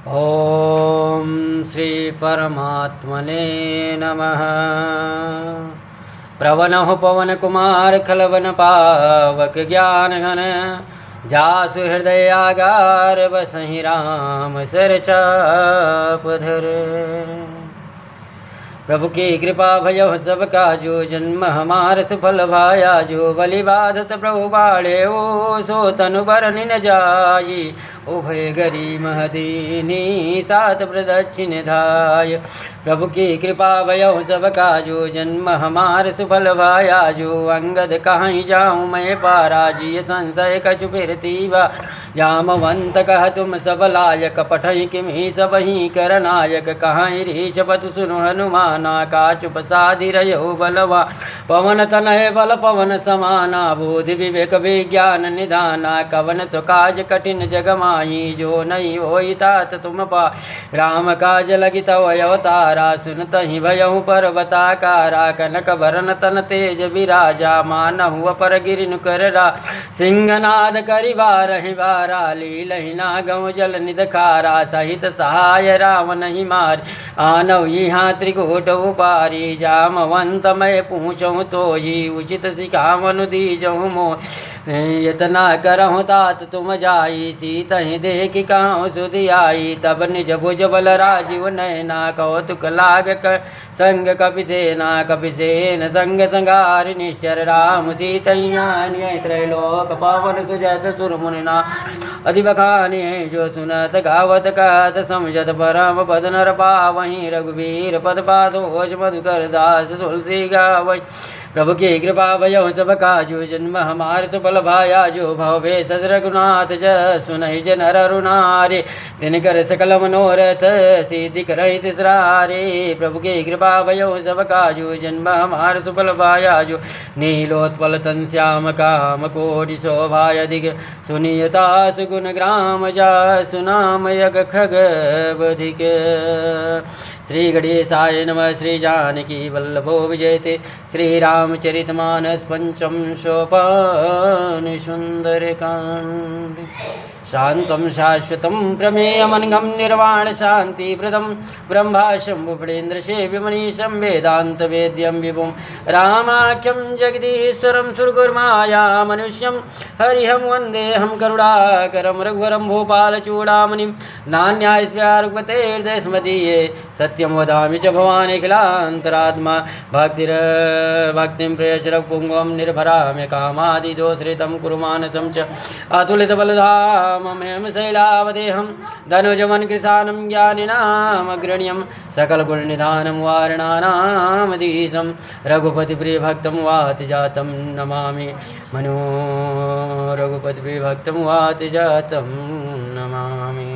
ओम श्री परमात्मने नमः। प्रवनः पवन कुमार खलवन पावक ज्ञान घन, जासु हृदय आगार बसहि राम सर चाप धर। प्रभु की कृपा भयो सब काजो, जन्म हमार सुफल भाया जो। बलि बाधत प्रभु बाड़े ओ, सो तनु बरनि न जाई। उभय गरी महदीनी तात प्रदक्षिण धाय। प्रभु की कृपा भयो सब काजो, जन्म हमार सुफल भाया जो। अंगद कहीं जाऊँ मैं पाराजिय, संशय कछु फिरती बा। जामवंत कह तुम सब लायक, पठई किमि सब ही कर नायक। कहीं रीछ पतु सुनु हनुमाना, का चुप साधि रहो बलवा। पवन तनय बल पवन समाना, बोधि विवेक विज्ञान निधाना। कवन सुकाज कठिन जग माही, जो नहीं होई तात तुम पा। राम काज लगी तव अवतारा, सुनतहि भयहु पर्वताकारा। कनक भरन तन तेज विराजा, मानहु अपर गिरि नुकररा। सिंहनाद करि बारहि बारा, लीलहि नागौ जल निधखारा। सहित सहाय राम नहीं मार, आनव यहाँ त्रिकूट उपारी। जामवंत मैं पूछूँ तो ही, उचित सिखावनु दीजहु मोह। यतना करहु तात तुम जाई, सीतहि देखि कहूँ सुधि आई। तब निज भुज बल राजीव नयना, कौतुक लाग संग कपिसेना। कपिसेन संग संगार निश्चर, राम सीतैया त्रैलोक पावन सुजत सुर मुनिना। अति बखानी जो सुनत गावत कहत, समझत परम पद नर पावहीं। रघुवीर पद पादोज मधुकर दास, तुलसी गावहीं। प्रभु की कृपा भयो सब काजो, जन्म हमार सुफल भाया जो। भवे सद रघुनाथ ज सुनहि जन अरुणारे, तिनकर सकल मनोरथ सिद्धि करहि तिसरारे। प्रभु की कृपा भयो सब काजो, जन्म हमार सुफल भाया जो। नीलोत्पल तन श्याम काम कोटि शोभायधिक, सुनियता सुगुण ग्राम जा। सुनाम यग खग बधिक। श्री गणेशाय नमः। श्री जानकी वल्लभो विजयते, श्री रामचरितमानस पंचम सोपान सुंदरकांड। शांतं शाश्वतं प्रमेयमनघं निर्वाण शांतिप्रदं, ब्रह्मा शंभु फणीन्द्र सेव्यमनीशं वेदांत वेद्यं विभुं। रामाख्यं जगदीश्वरं सुरगुरुमाया मनुष्यं, हरिहं वन्देऽहं करुणाकरं रघुवरं भूपालचूडामणिं। नान्यास्या रघुपतेर्दशमदीये, सत्यं वदामि च भवानिखिलान्तरात्मा। भक्तिं प्रयच्छ निर्भराम्य कामादिदोषरितं कुरु मानसं च। अतुलितबलधाम ममें शैलावदेहं, धनुजवन कृशानं ज्ञानिनामग्रण्यं। सकलगुणनिधानं वारणानामधीशं, रघुपतिप्रियभक्तं वातिजातं नमामि। मनो रघुपतिप्रियभक्तं वातिजातं नमामि।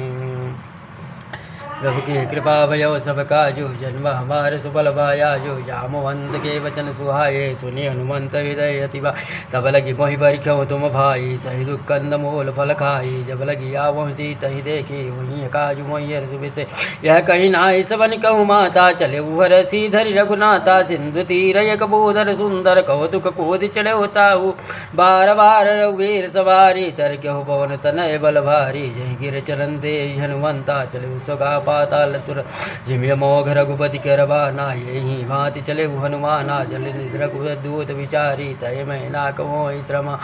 प्रभु की कृपा भयो सब काजो, जन्म हमार सुफल भाया जो। जामवंत के वचन सुहाये, सुनि हनुमंत हृदय अतिवा। तब लगी मोहि बरख्यौ तुम भाई, सही दुख कंद मोल फल खाई। जब लगी आवहु सीतहि देखी, वहीं काजु मोहि हर्ष विषय। यह कहीं नाहि सबन कहूँ माता, चले उहर सीधरि रघुनाथा। सिंधु तीर एक बोधर सुंदर, कौतुक कोदि चढ़े ताहु। बार बार रघुवीर सवारी, तरक्यहु पवन तनय बल भारी। जय गिर चरण दे हनुमंता, चले सुगा पाताल तुर। जिम्य मोघ रघुपति करबाना, यही भांति चले हनुमाना। जल रघुदूत विचारी, तय मैं ना कहो श्रमा।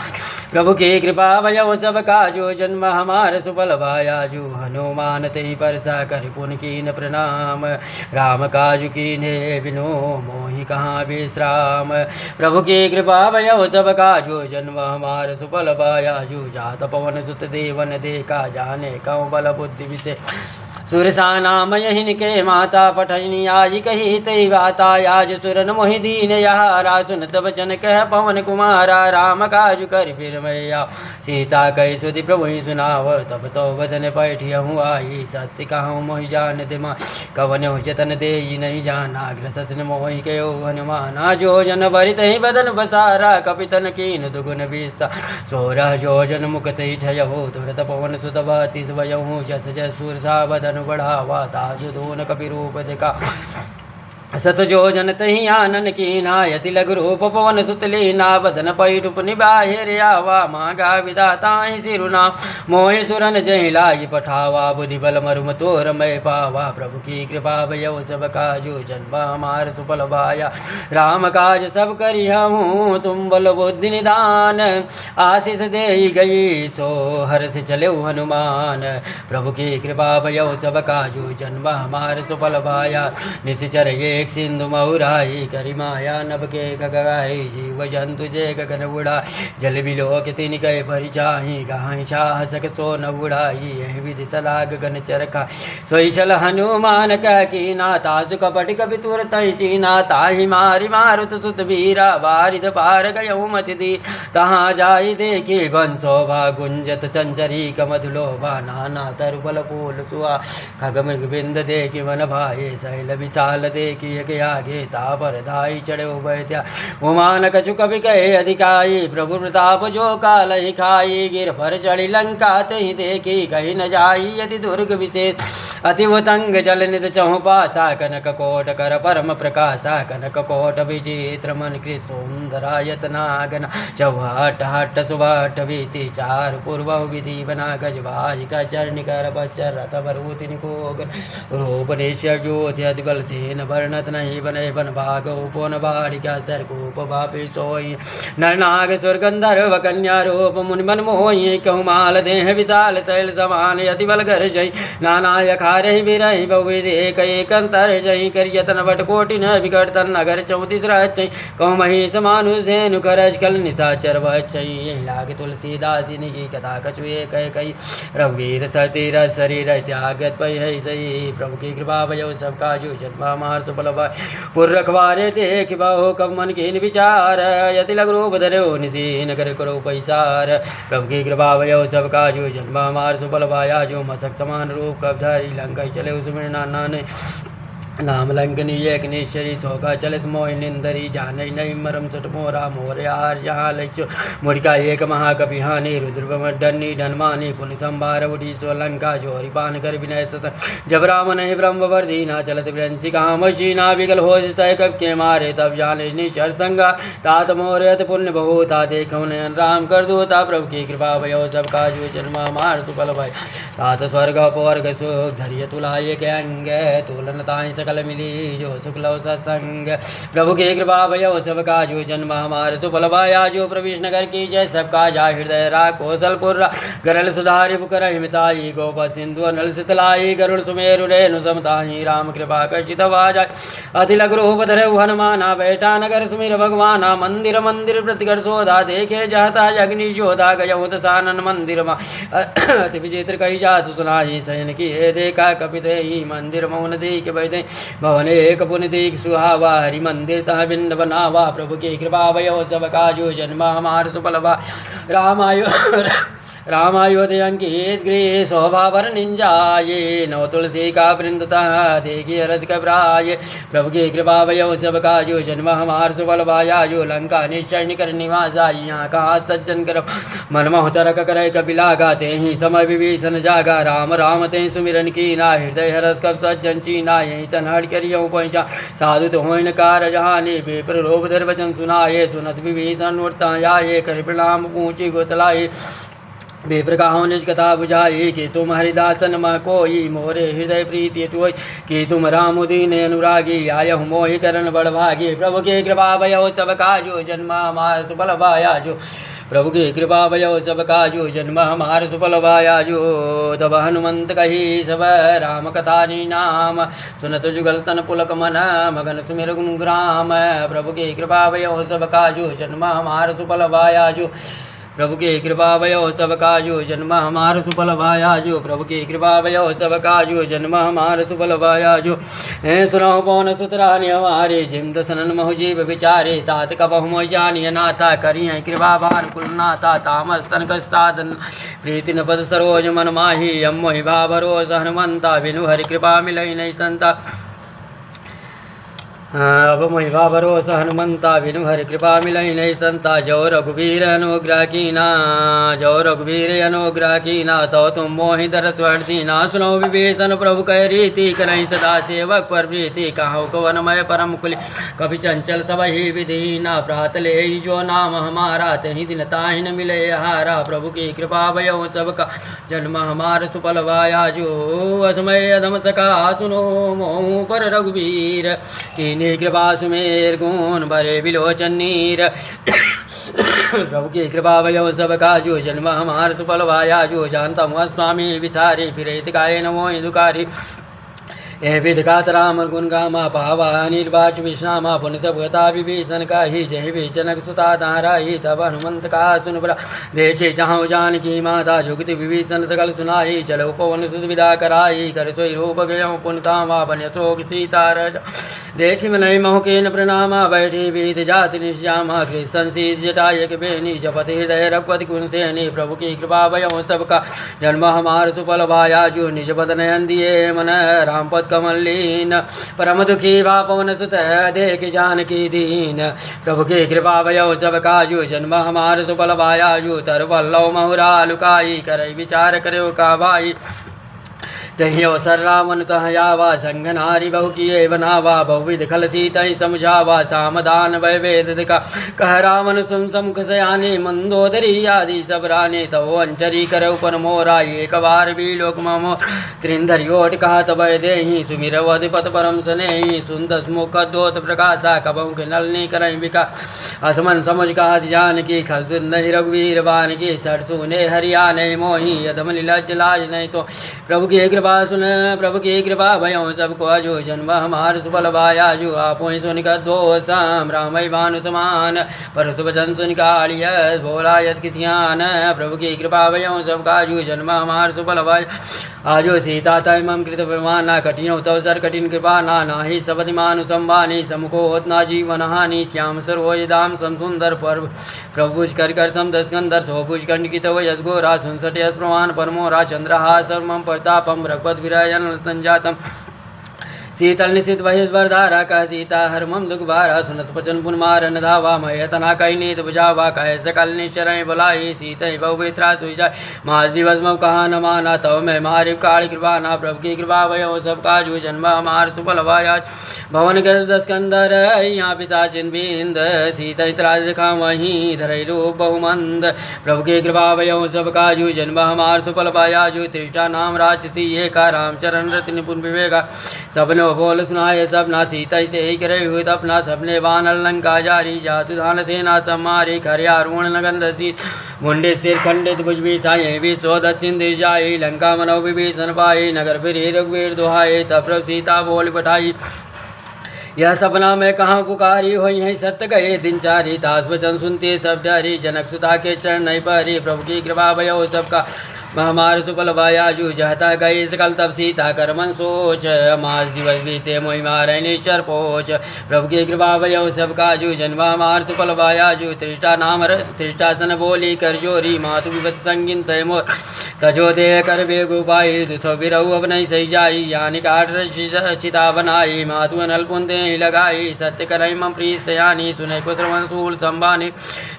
प्रभु की कृपा भयो सब काजो, जन्म हमार सुफल भाया जो। हनुमान ते परसा कर पुन कीन प्रणाम, राम काजु कीन्हे बिनु मोहि कहाँ विश्राम। प्रभु की कृपा भयो सब काजो, जन्म हमार सुफल भाया जो। जात पवन सुत देवन देखा, जाने कौ बल बुद्धि विषय। सुरसा नाम यहिन के माता, पठनी आज कही तई बाता। आज सुरन मोहि दीन यहारा, सुनत बचन कह पवन कुमारा। राम काजु कर फिर मैया, सीता कही सुधि प्रभु ही सुनाव। तब तो बदन पैठियहूँ आई, सत्य कहूँ मोहि जान दे मा। कवन हो जतन दे नहीं जाना, ग्रसन मोहि कयो हनुमाना। जो जन भरित ही बदन बसारा, कपितन कीन दुगुन विस्तार। 16 योजन मुकत ही छयहु, तुरत पवन सुत बहति स्वयहु। जस जस सुरसा बदन बढ़ावा, ताजु दोन कपि रूप देखा। सत जो जन तही आनन की नायति लघु रूप पवन सुतली ना बदन पैटुप निबाहे रे आवा मागा विदाताहि सिरुना मोहि सुरन जहि लाई पठावा बुद्धि बल मरुम तोर मैं पावा प्रभु की कृपा भयउ सब काजु जन्म हमार सुफल भाया राम काज सब करी हूँ तुम बल बुद्धि निदान आशीष दे गई सो हर से चले हनुमान प्रभु की कृपा भयउ सब काजु जन्म हमार सुफल भाया निश्चर एक सिंधु मऊराई करी माया नभ के गगाई जीव जंतु जे गगन उड़ाई जल बिलो के तिन कह परिचाही गाही शाह सक सो न उड़ाई यही विधि सदा गगन चरखा सोई चल हनुमान कह की नाता कपट कपि तुरत सी नाता ही मारी मारुत सुत बीरा बारिद पार गयऊ मति दी तहाँ जाई देखी बंसोभा गुंजत चंचरी कमधुलो बा नाना तरुबल फूल सुआ खग मृग बिंद देखी मन भाए शैल विशाल देखी के आगे तापर धाई चढ़े उभयत्या उमान कछु कवि कहे अधिकाई प्रभु प्रताप जो काल ही खाई गिर पर चढ़ी लंका तही देखी कही न जाई यदि दुर्ग विशेष अति तंग जल निध चहु पासा कनक कोट कर परम प्रकाशा कनक कोट विचित्र मन कृत सुंदरायत नागन चौहट हट सुबट बीति चार पूर्व विधि बना गजबाज का चरण कर बचर रथ बरूति निकोगन रूप नेश्वर ज्योति अति बल सेन वर्णत नहीं बने बन भाग उपवन बाड़िका सर गोप बापी सोई नर नाग सुर गंधर्व कन्या रूप मुनि मन मोहि कहु माल देह विशाल शैल समान अति बल घर जय नाना यखारहि बिरहि बहुविधि एक अंतर जय करियतन बट कोटि न विकट तन नगर 34 रहचै कहु मही समानु धेनु करज कल निशाचर बचै लागे तुलसीदास की कथा कछु एक कई रघुवीर सरती रस शरीर त्यागत पै है सही प्रभु की कृपा भयो सब काजु जन्म मार सुफल पुर रखवारे देख बहु कब मन के विचार यति लग रूप धरे निशी नगर करो पैसार प्रभु की कृपा भयो सब काजु जन्म मार सुफल भाया जो मसक समान रूप कब धरी लंका चले उसमें नाना ने नाम लंकनी एक निश्चरी सोका चलिस मोहि निंदरी जान नहीं मरम सुट मोरा मोर यार जहाँ लचो मुड़का एक महाकपि हानि रुद्र डनी धनमानी पुण्य संभार उठी सो लंका चोरी पान कर विनय सत जब राम नहीं ब्रह्म वर्धीना चलत ब्रंची काम शीना विगल हो तय कब के मारे तब जाने निशर संगा तात मोरत पुण्य बहुता देखो नयन राम कर दूता प्रभु की कृपा भयो सब काजु जन्म मार सुफल भय तात स्वर्ग पवर्ग सुख धैर्य तुलाये के अंग तुलन ताई सकल मिली जो शुक्ल सत्संग प्रभु की कृपा भयो सब काजु जन्म हमार सुफल भाया जो प्रवेश नगर की जय सब काजा हृदय रा कौशलपुर गरल सुधारि पुकर हिमताई गोप सिंधु अनल शीतलाई गरुड़ सुमेरु रेणु समताही राम कृपा कर्षित वाजा अति लघु रूप धरे हनुमाना बैठा नगर सुमिर भगवाना मंदिर मंदिर प्रतिगर सोधा देखे जहता अग्नि जोधा गयहुत सानन मंदिर मा अति विचित्र कही जासु सुनाही शयन की हे देखा कपित ही मंदिर मौन देख बैठे भवन एक पुण्य देख सुहावा हरि मंदिर तह बिंद बनावा प्रभु की कृपा भयो सब काजु जन्म हमार सुफल रामायोधि अंकित गृह शोभा वर निंजाये नव तुलसी का वृंदतः देखिए रस घबराये प्रभु की कृपा भयो सब काजु जन्म हमार सुफल भाया जो लंका निश्चय निकर निवास यहाँ कहाँ सज्जन कर मन मोहतरक करे कपिला गाते ही समय विभीषण जागा राम राम ते सुमिरन की ना हृदय हरस कब सज्जन चीना यही सन हट करियो पैसा साधु तो होइन कार जहानी बेपर लोभ धर वचन सुनाये सुनत विभीषण उठता जाये कर प्रणाम पूछी गोसलाये बेपर कहो निज कथा बुझाई कि तुम हरिदासन म कोई मोरे हृदय प्रीति तुय कि तुम राम दीन अनुरागी आयहु मोहि करण बड़ भागी प्रभु की कृपा भयो सब काजु जन्म हमार सुफल भाया जो प्रभु की कृपा भयो सब काजु जन्म हमार सुफल भाया जो तब हनुमंत कही सब राम कथा नाम सुनत जुगल तन पुलक मन मगन सुमिर गुण ग्राम प्रभु की कृपा भयो सब काजु जन्म हमार सुफल भाया जो प्रभु की कृपा भयो सब काजु जन्म हमार सुफल भाया जो प्रभु की कृपा भयो सब काजु जन्म हमार सुफल भाया जो सुनो पवन सुतरानी हमारे जिम दसनन महु जीव विचारे तात कबहु मोहि जानिय नाथा करिय कृपा भान कुल नाथा तामस तनक साधन प्रीति न पद सरोज मन माही यम मोहि भाव रोज हनुमंता बिनु हरि कृपा मिलई नहीं संता अब महिमा भरोसा हनुमंता बिनु हरि कृपा मिलई नहीं संता जो रघुवीर अनुग्रह कीना जो रघुवीर अनुग्रह कीना तो तुम मोहि दर स्वर दीना सुनो विभीषण प्रभु कह रीति करई सदा सेवक पर प्रीति कहो कवनमय परम कुल कभी चंचल सब ही विधीना प्रात ले जो नाम हमारा तही दिन ताहि न मिले हारा प्रभु की कृपा भयो सबका जन्म हमार सुफल वाया जो असमय अधम सका सुनो मोह पर रघुवीर की कृपा सुमेर गुण भरे विलोचन नीर प्रभु की कृपा भयो सब काजू जन्म हमार सुफल वाया जो जानता हूँ स्वामी विचारी फिर गाय नमो दुकारी ए विध गात राम गुण गामा पावा निर्वाच विश्रामा पुण्य सब गता विभीषण का ही जय विचनक सुता तारा ही तब हनुमंत का सुन बरा देखे जहाँ जान की माता जुगति विभीषण सकल सुनाई चलो पवन सुध विदा कराई कर सोई रूप गय पुण्यतामा बन यथोक सीता रज देखी में नहीं मोह के न प्रणामा बैठी बीत जाति निश्यामा कृष्ण शीष जटाय के बेनी जपति हृदय रघुपति कुन सेनी प्रभु की कृपा भयो सबका जन्म हमार सुफल भाया जो निज पद नयन दिए मन राम पद कमलीन परम दुखी वा पवन सुत देख जानकी दीन प्रभु की कृपा भयो सब काजू जन्म हमार सुफल भाया जो तर वल्लव महुरा लुकाई कर विचार करो का भाई तही अवसर रामन तह यावा संग नारी बहु किए बनावा बहुविध खल सीतई समझावा सामदान वै वेद दिखा कह रामन सुन समुख सयानी मंदोदरी आदि सब रानी तव अंचरी कर उपन मोरा एक बार भी लोक ममो त्रिंधरियोट कहा तब देही सुमिर अधिपत परम सनेही सुंदर मुख दोत प्रकाशा कबऊ के नलनी करई बिका असमन समझ कहा जान की खल सुंदर रघुवीर बान की सरसू ने हरिया नहीं मोही यदम लज लाज नहीं तो प्रभु की कृपा सुन प्रभु की कृपा भयो सबको अजो जन्म हमार सुफल भाया जो आपो सुन कर दोषम राम भानु समान पर सुभजन सुन कालिय भोला यद किसियान प्रभु की कृपा भयो सबका जो जन्म हमार सुफल भाया आजो सीता तय मम कृत विमाना कठिनो तव सर कठिन कृपा नाहि सबति मानु संवानी समुखो होतना जीवन हानि श्याम सरोज दाम सम सुंदर पर प्रभुज कर सम दस्कंदर सोभुज कंड की तव यस गोरा सुनसठ यस प्रमाण परमोरा चंद्रहा सर्वम प्रतापम रघुपत विराजन संजातम शीतल निशित वहिस्वर धारा कह सीता हर मम दुख भारा सुनत पचन पुन मारन धावा मय तना कई नीत बुझावा कह सकल निश्चर बुलाई सीत बहुवित्रा सुई जाय मास दिवस मम कहा न माना तव मैं मारि काल कृपा ना प्रभु की कृपा भयो सब काजू जन्म हमार सुफल वाया भवन के दस्कंदर यहाँ पिशाचिन बिंद सीत त्राज खा वहीं धरई रूप बहुमंद प्रभु की कृपा भयो सब काजू जन्म हमार सुफल वाया जो त्रिष्ठा नाम राक्षसी एका रामचरण रति निपुण विवेका सबने बोल सुनाए सबना सीता से ही करे हुए अपना सबने वानर लंका जारी जातु धान सेना समारी खरिया रूण नगंध सीत मुंडे सिर खंडित भुज भी साये भी सो दक्षिण दिश जाई लंका मनो विभीषण पाई नगर फिर रघुवीर दुहाई तब सीता बोल पठाई यह सपना में कहाँ पुकारी हुई है सत्य गए दिन चारी तास वचन सुनते सब डरी जनक सुता के चरण नहीं परी प्रभु की कृपा भयो सबका हमार सुफल भाया जू जहता गई सकल तब सीता कर मन सोच मास दिवस बीते मोहि मारे निचर पोच प्रभु की कृपा भयो सब काजू जन्म हमार सुफल भाया जू त्रिष्ठा नाम त्रिष्ठा सन बोली कर जोरी मातु विपत संगिन तय मोर तजो दे कर बेगु पाई दुथो बिरऊ अब नहीं सही जाई यानी काट चिता बनाई मातु अनल पुंदे लगाई सत्य करई मम प्रीत सयानी सुने को श्रवण सूल संबानी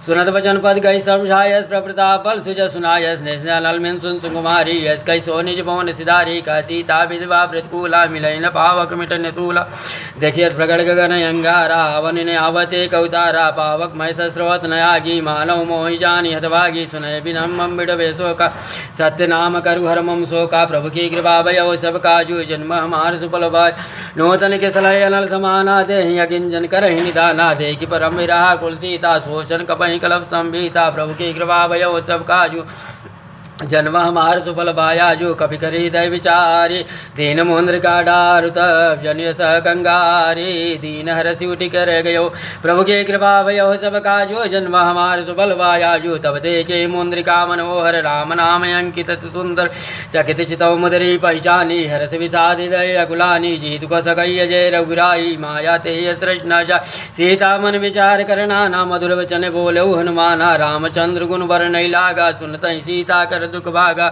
सुनत वचन पद गई समझायस प्रप्रताप बल सुज सुनायस निश्चल मिन सुन सुकुमारी यस कई सोनिज भवन सिधारी का सीता विधवा प्रतिकूला मिलई न पावक मिटन तूला देखियत प्रगड़ गगन अंगारा अवन ने आवते कौतारा पावक मय स्रोत नयागी मानव मोहि जानी हतभागी सुनय बिनम मम बिडवे शोका सत्य नाम करु हर मम शोका प्रभु की कृपा भयो सब काजू जन्म हमार सुफल भाय नूतन के सलय अनल समाना देहि अकिंचन करहि निदाना दे कि परम विराह कुल सीता शोषण कपहि कलप संभीता प्रभु की कृपा भयो सब काजू जन्म हमार सुफल भाया जो कभी करी दय विचारी दीन मुंद्र का डारुत जन्य स कंगारी दीन हरसि उठि कर गयो प्रभु के कृपा भयो सब काजो जन्म हमार सुफल भाया जो तब देखे मुंद्रिका मनोहर राम नाम अंकित सुंदर चकित चितौ मुदरी पहचानी हरस विषाद अकुलानी जीत को सकई जय रघुराई माया ते सृष्ण जा सीता मन विचार करना ना मधुर वचन बोलो हनुमाना रामचंद्र गुण वर नहीं लागा सुनत सीता कर दुख भागा।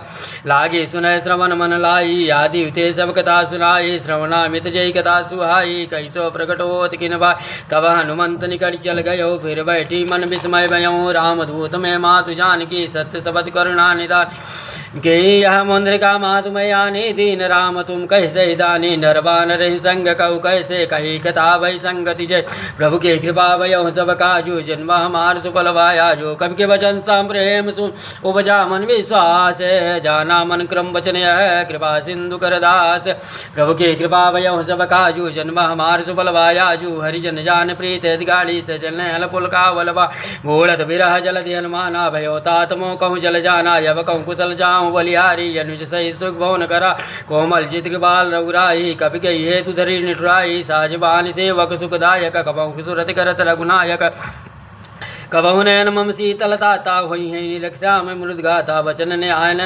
लागे सुनय श्रवण मन लाई, आदि ते सब कथा सुनाई। श्रवणामित जय कथा सुहाई, कैसो प्रकट होत किन भाई। तब हनुमंत निकट चल गयो, फिर बैठी मन विस्मय भयउ। रामदूत में मातु जानकी, सत्य सबद करुणा निदान। के यह मुद्रिका मातु मैं आनी, दीन राम तुम कैसे दानी। नरबान रही संग कहु कैसे, कही कथा भई संगति जय। प्रभु के कृपा भयउ सब काजू, जन्म हमार सुफल भाया। जो कवि के वचन सम प्रेम सुन, उपजा मन विश्वास। जाना मन क्रम वचन है, कृपा सिंधु कर दास। प्रभु के कृपा भयउ सब काजू, जन्म हमार सुफल भाया। जो हरिजन जान प्रीत गाड़ी से चलने हल पुल का बलवा। घोड़त बिरह जलधि हनुमाना, भयो तातमो कहूँ जल जाना। जब कहूँ कुशल जाऊँ बलिहारी, अनुज सही सुख भवन करा। कोमल चित्र बाल रघुराई, कपि के हेतु धरि निठुराई। साजबान सेवक सुखदायक, कबहु सुरत करत रघुनायक। कबहु नयन मम शीतलता, होई है रक्षा में मृदगाथा। वचन ने आयन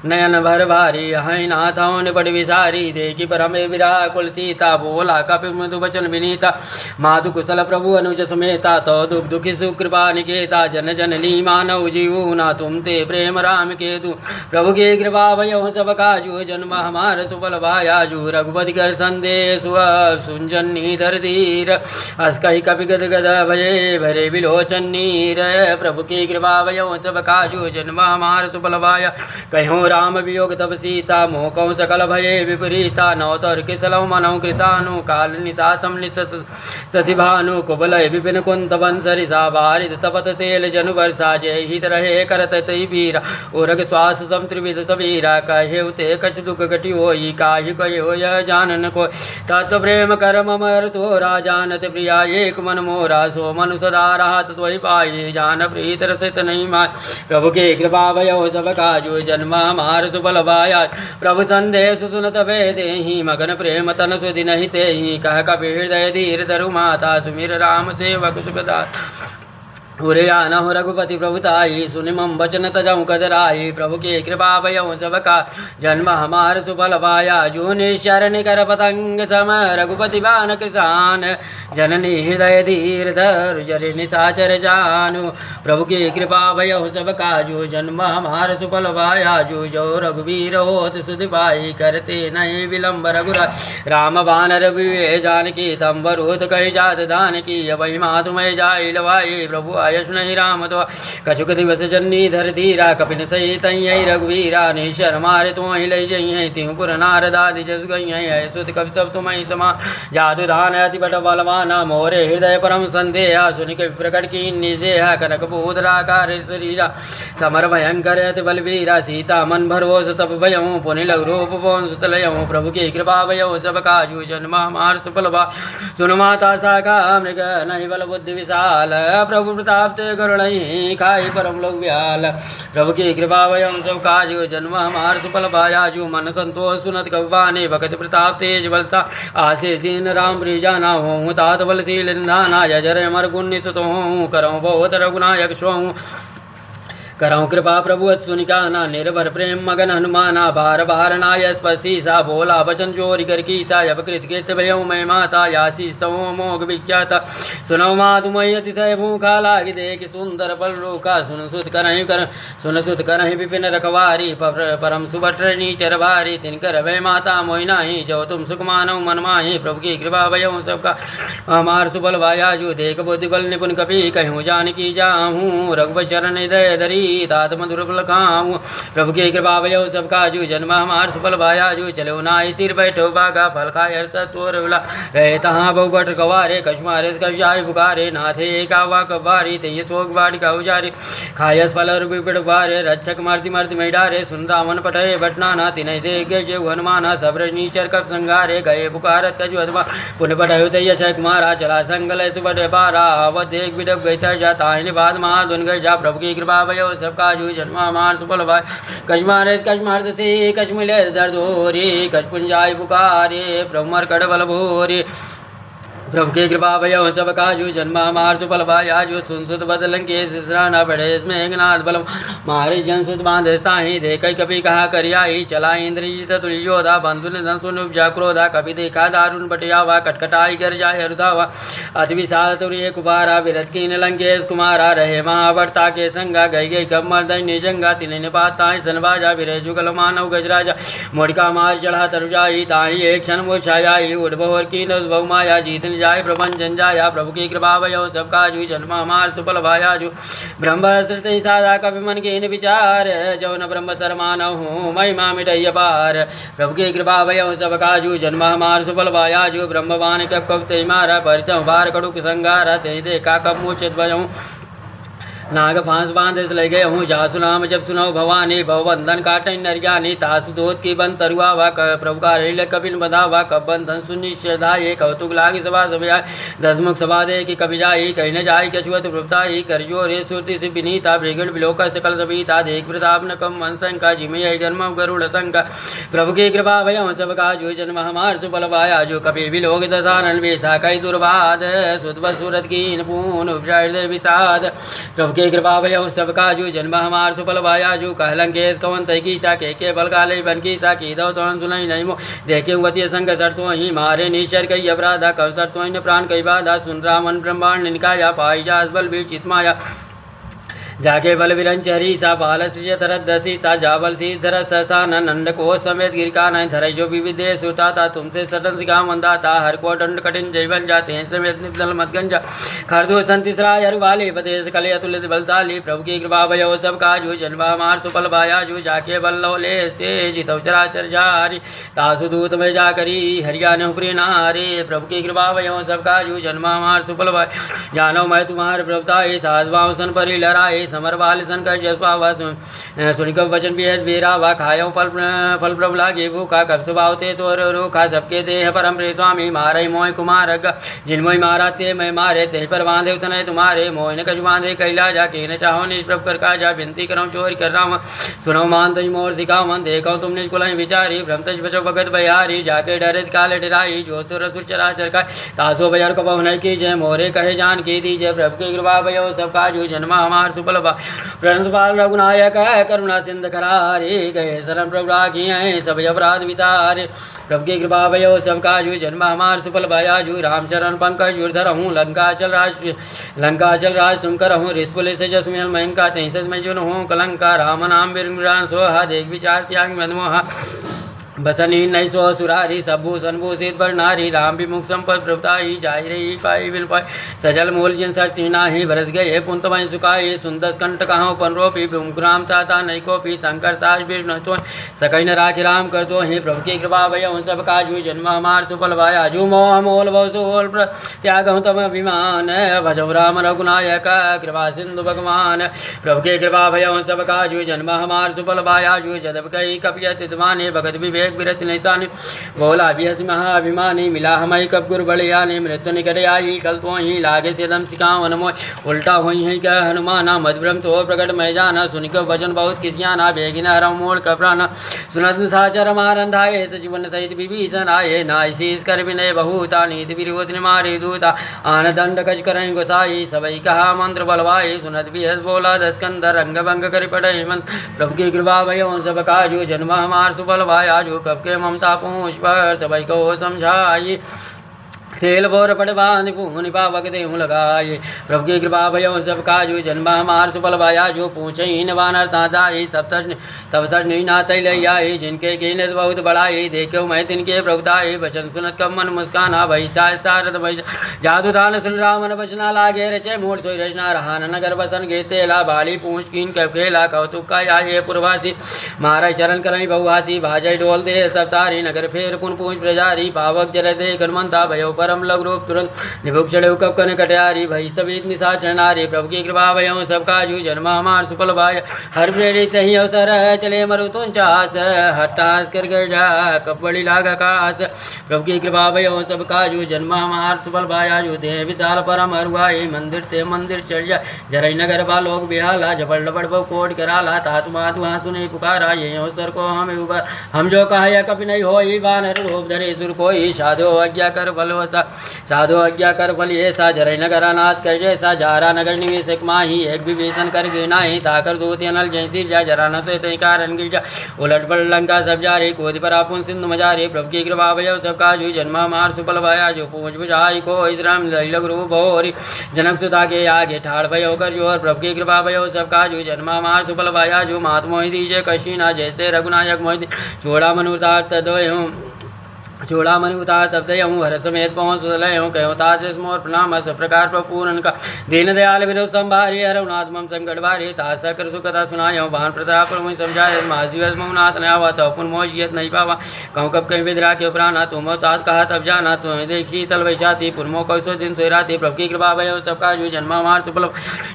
नयन भर भारी, हई नाथों ने बड़ विसारी। देखी परम विराह कुल सीता, बोला कपि मृदु वचन विनीता। माधु कुशल प्रभु अनुज समेता, तो दुख दुखी सुकृपा निकेता। जन जननी मानव जीवू ना, तुम ते प्रेम राम केतु। प्रभु के कृपा भयउ सब काजू, जन्म हमार सुफल भायाजू। रघुपति कर संदेश सुनजनी धर धीर, अस कही कपि गद गद भये भरे विलोचन नीर। प्रभु की कृपा भयउ सब काजू, जन्म हमार सुफल भाया। कहूँ राम वियोग तब सीता, मोह कहूँ सकल भये विपरीता। नवतर किसलौ मनौ कृतानु, काल निशा समनित शशि भानु। कुबलय विपिन कुंत बंसरि, सा बारित तपत तेल जनु बरसा। जय हित रहे करत तई पीरा, उरग श्वास सम त्रिविध सबीरा। कहे उते कछ दुख घटी होई, काहि कहो यह जानन को। तत्व प्रेम कर ममर तोरा, जानत प्रिया एक मन मोरा। सो मनु सदा रहत तोहि पाई, जान प्रीत रसित नहीं माय। प्रभु के कृपा भयउ सब काजू, जन्म हमार सुफल भाया। प्रभु संदेश सुनत भय देहि, मगन प्रेम तन सुधि नहीं तेहि। कह कपि हृदय धीर धरु माता, सुमिर राम सेवक सुखदाता। उरे आनहु रघुपति प्रभुताई, सुनि मम वचन तजऊ कदराई। प्रभु के कृपा भयउ सब का, जन्म हमार सुफल भाया। जो निशरण कर पतंग सम, रघुपति बान किसान। जननी हृदय धीर धर, जरि निशाचर जानु। प्रभु के कृपा भयउ सब काजू, जन्म हमार सुफल भाया। जो रघुवीर होत सुधि पाई, करते नहीं विलम्ब रघुरा। राम बानर विवे जानकी, तंबरूत कही जात दान की। वही मातु मैं जाई लवाई, प्रभु आयस नहीं राम तो। कछुक दिवस जन्नी धर धीरा, कपिन सही तई रघुवीरा। निश्चर मारे तो ही लई जई, तिहुपुर नारदादि जस गई। सुत कवि सब तुम समा, जादू दान अति बट बलवाना। मोरे हृदय परम संदेहा, सुनि कवि प्रकट की निजेहा। कनक बोधराकार शरीरा, समर भयंकर अति बलवीरा। सीता मन भरोस तब भयउ, पुनि लघु रूप पवन सुत लयउ। प्रभु की कृपा भयउ सब काजू, जन्म हमार सुफल भा। सुन माता साका मृग, नहीं बल बुद्धि विशाल। प्रभु प्रताप ते करुणहि, खाई परम लोक व्याल। प्रभु की कृपा भयउ सब काजू, जन्म हमार सुफल भायाजू। मन संतोष सुनत कव्वाने, भगत प्रताप तेज बलसा। आशीष दीन राम प्रिजाना, हों तात बलशील निधाना। जर अमर गुण नित हों, करऊँ बहुत रघुनायक सोऊँ। करऊँ कृपा प्रभु सुनिकाना, निर्भर प्रेम मगन हनुमाना। बार बार नाय स्पर्शीसा, बोला वचन चोरी कर कीसा। जब कृत कृत भयउ मैं माता, यासी स्तवो मोग विख्याता। सुनौ मातु मई अतिशय भूखा, लागी देख सुंदर पल रोका। सुन सुत करहि विपिन रखवारी, परम सुभट नीचर भारी। तिनकर भय माता मोहि नाही, जो तुम सुख मानौ मन माहि। प्रभु की कृपा भयउ सबका, हमार सुफल भायाजू। देख बुद्धि बल निपुण कपि, कहूँ जानकी जाहूँ। रघुपति चरण हृदय धरी, तात मधुर फल खाऊं। प्रभु की कृपा भयउ सब काजू, जन्म हमार सुफल भायाजू। चलो नाई सिर बैठो बागा, फल खाय तोर विला। रहे तहाँ बहु बट गवारे, कछुमारे कछाय पुकारे। नाथे कावा कबारी, ते शोक बाटिका उजारी। खायस फल विपिड़ बारे, रक्षक मारती मारती मैं डारे। सुन रावण पटय बटनाना, तिनहि देख गए हनुमाना। सब नीचर कप संगारे, गए पुकारत कछु हनुमा। पुण्य पटायो तय छय कुमारा, चला संगल सुबट पारा। अवध देख बिडक गई जा, ताहिने बाद महाधुन गई जा। प्रभु की कृपा भयउ सब काजू, जन्म हमार सुफल भाय। कछ मारत से, कछ मिले दर्दोरी। कछ पुंजाय पुकारे, प्रभु मर कड़ बल भोरी। प्रभु की कृपा भयो सब काजू जन्म हमार सुफल भायाजू सुन सुत बदल के सिसराना पड़े मेघनाथ बल मारे जन सुत बांधता ही दे कई कभी कहा करियाई चला इंद्रजीत तुल्योधा बंधु निधन सुन उपजा क्रोधा कभी देखा दारुण बटियावा कटकटाई कर जाय हरुदावा अति विशाल तुरिय कुमारा विरत की लंकेश कुमारा रहे महावर्ता के संगा गई गई कब मर्दय निजंगा तिने निपाता सन बाजा विरे जुगल मानव गजराजा मोड़का मार चढ़ा तरुजाई ताही एक क्षण वो छायाई उड़बोर की नव माया जीत जाय प्रपंचन जाया प्रभु की कृपा भयो सब काजू जन्म हमार सुफल भायाजू ब्रह्म श्रुति साधा कवि मन के विचार जौन ब्रह्म सरमानव हूँ महिमा मिटय पार प्रभु की कृपा भयो सब काजू जन्म हमार सुफल भायाजू ब्रह्मवान कब कब ते मारा परित बार कड़ुक संगार ते देखा कब मूर्छित भयऊँ नाग फांस बांध ले गए हूँ जासु नाम जब सुनो भवानी भवबंधन काटन नरियानी तासु दोत की बन तरुआ वा प्रभु का रेल कबिन बधा वा कब बंधन सुनि श्रद्धाये कौतुक लागी सभा सभा दसमुख सभा दे की कभी जाई कहीं न जाई कछुअत प्रभुताई करजो रे सुरति से विनीता ब्रिगड़ बिलोक सकल सभीता देख प्रताप न कम मन संका जिमय जन्म गरुड़ संका प्रभु की कृपा भय सब का जो जन्म हमार सुफल पाया जो कभी भी लोग दशानन वेसा कई दुर्बाद सुत सूरत की पून उपजय विषाद प्रभु की कृपा भयो सब काजू जन्म हमार सुफल भायाजू कहलंकेश कवन तय की सा के बल काले बन की सा की दो तो सुनई नहीं मो देखे वती संग सरतो ही मारे निश्चर कई अपराधा कव सरतो ही प्राण कई बाधा सुन रामन ब्रह्मांड निकाया पाई जास बल भी चितमाया जाके बल विरंच हरी सा बाल सृज तरत दसी सा जाबल सी धर ससा नंद को समेत गिरका नहीं धर जो विविधे सुता था तुमसे सटन सिका मंदा था हर को दंड कठिन जैवन जाते हैं समेत निपदल मत गंजा खरदो संतिसरा हर वाले बदेश कले अतुलित बलशाली प्रभु की कृपा भयो सब काजू जन्मा मार सुफल भायाजू जाके बल लोले से जितव चराचर जारी तासु दूत में जाकरी हरिया ने उपरी नारे प्रभु की कृपा भयो सब काजू जन्मा मार सुफल भाई जानो मैं तुम्हारे प्रभुताई साधवाओं सन परी लड़ाई समर बाल संकर जसवा सुनिक वचन भी बेरा वा खायो फल प्रभु लागे भूखा कब सुभावते तो रोखा सबके देह परम प्रिय स्वामी मारे मोह कुमार जिनमोह मारा ते मैं मारे ते पर बांधे उतने तुम्हारे मोह न कछ बांधे कैला जाके न चाहो निज प्रभु कर काजा विनती करो चोरी कर रहा सुनो मान तज मोर सिखावन देखो तुम निज कुल विचारी भ्रम तज बचो भगत बयारी जाके डरे काले डराई जो सुर सुर चराचर का तासो बजार को पवन की जय मोरे कहे जान की दीजिए प्रभु की कृपा भयो सब काजू जन्मा हमार सुफल प्रणतपाल रघुनायक करुणा सिंध करारे गए शरण प्रभु राखी हैं सब अपराध विचारे प्रभु की कृपा भयो सब काजू जन्म हमार सुफल भायाजू राम चरण पंकज युधर हूँ लंकाचल राज तुम कर हूँ रिस्पुल से जसमेल महंका तेईस में जुन हूँ कलंका राम नाम बिरंग सोहा देख विचार त्याग मनमोहा बसनी नहीं सो सुरारी सबू संभूषित पर नारी राम विमुख संपद प्रभुताई जाय रही पाई बिल पाई सजल मूल जिन सर नाही भरत गए पुंत वहीं सुखाई सुंदस कंठ कहाँ पन रोपी ग्राम चाता नहीं कोपी शंकर साज विष्णु तो सकई न राखी राम कर दो ही प्रभु की कृपा भय सब काजू जन्म हमार सुफल भायाजू मोह मोल बहुसोल त्याग तम अभिमान भजौ राम रघुनायक कृपा सिंधु भगवान प्रभु की कृपा भय सब काजू जन्म हमार सुफल भायाजू जदब कई कपियत माने भगत विवेक विरत निशानी बोला भी हसी महाअभिमानी मिला हमारी कब गुरु बलियानी मृत्यु निकट आई कल तो ही लागे से दम सिखावन मोह उल्टा हुई है क्या हनुमाना मधुब्रह्म तो प्रकट मैं जाना सुनिक वचन बहुत किसियाना बेगिन हरम मोड़ कपराना सुनत साचर मारंधाये सजीवन सहित विभीषण आये नाइशीस कर विनय बहुता नीति विरोध मारे दूता आन दंड कच करें गोसाई सबई कहा मंत्र बलवाई सुनत भी हस बोला दस्कंदर रंग भंग कर पड़े मंत्र प्रभु की कृपा भयो सब काजू जन्म हमार सुफल भायाजू कब के ममता पूछ पर सबई को समझाई तेल बोर पड़ बांध पूनि पावक देहूँ लगाए प्रभु की कृपा भयो सब काजू जन्म हमार सुफल भायाजू पूछे इन वानर तादाई सब तब सर नाथ लई जिनके कीन बहुत बड़ाई देखो मैं तिनके प्रभुताई बचन सुनत कब मन मुस्काना भई सारद भई जादू दान सुन रामन बचना लागे रचे मूड सोई रचना रहा नगर बसन गे तेला बाली पूछ कीन कब खेला कौतुक का आये पूर्वासी मारा चरण करई बहुहासी भाजय डोल दे सब तारी नगर फेर पुन पूछ प्रजारी पावक जर दे गणमंता भयो परम लग रूप तुरंत निभुक चढ़े कब कन कटयारी भई सभी निशाचर नारी प्रभु की कृपा भयो सब काजू जन्म हमार सुफल भाय हर प्रेरित ही अवसर चले मरु तुम चास हटास कर गर जा कब बड़ी लाग आकाश प्रभु की कृपा भयो सब काजू जन्म हमार सुफल भायाजू दे विशाल परम हरुआई मंदिर ते मंदिर चढ़ जा जरई नगर बालोक बिहाला जबड़ लबड़ बहु कोट कराला तात मातु हाथु नहीं पुकारा ये अवसर को हमें उबर हम जो कहा कभी नहीं हो बानर रूप धरे सुर कोई साधो आज्ञा कर बलवस सा साधु आज्ञा कर फल ये सा जरई नगर अनाथ कर जैसा जारा नगर निवेशक माही एक विभीषण कर गिरनाही ताकर दूत अनल जैसी जा जरा न तो तय कारण गिर जा उलट पड़ लंका सब जा रे कोदि पर आपुन सिंधु मजारे प्रभु की कृपा भय सब काजू जन्मा मार सुफल भया जो पूज बुझाई को इस्राम लग रूप होरी जनक सुता के आगे ठाड़ भयो कर जोर प्रभु की कृपा भयो सब काजू जन्मा मार सुफल भया जो मात मोहि दीजे कशीना जैसे रघुनायक मोहि चोड़ा मनुतार तदयो चूड़ा मणि उतार तब तय हूँ हर समेत पहुँच सुलय हूँ कहो तासे स्मोर प्रणाम सब प्रकार प्रपूर्ण का दीन दयाल विरोध संभारी हरनाथ मम संकट भारी तासा कर सुकथा सुनाय हूँ भान प्रताप मुझ समझाए महाजीवस मऊनाथ न आवा तो पुन मोजियत नहीं पावा कहूँ कब कहीं विद्रा के प्राणा तुम तात कहा तब जाना तुम देखी तल वैशाती पुरमो कौशो दिन सोराती प्रभु की कृपा भयो सबका जू जन्मा मार सुफल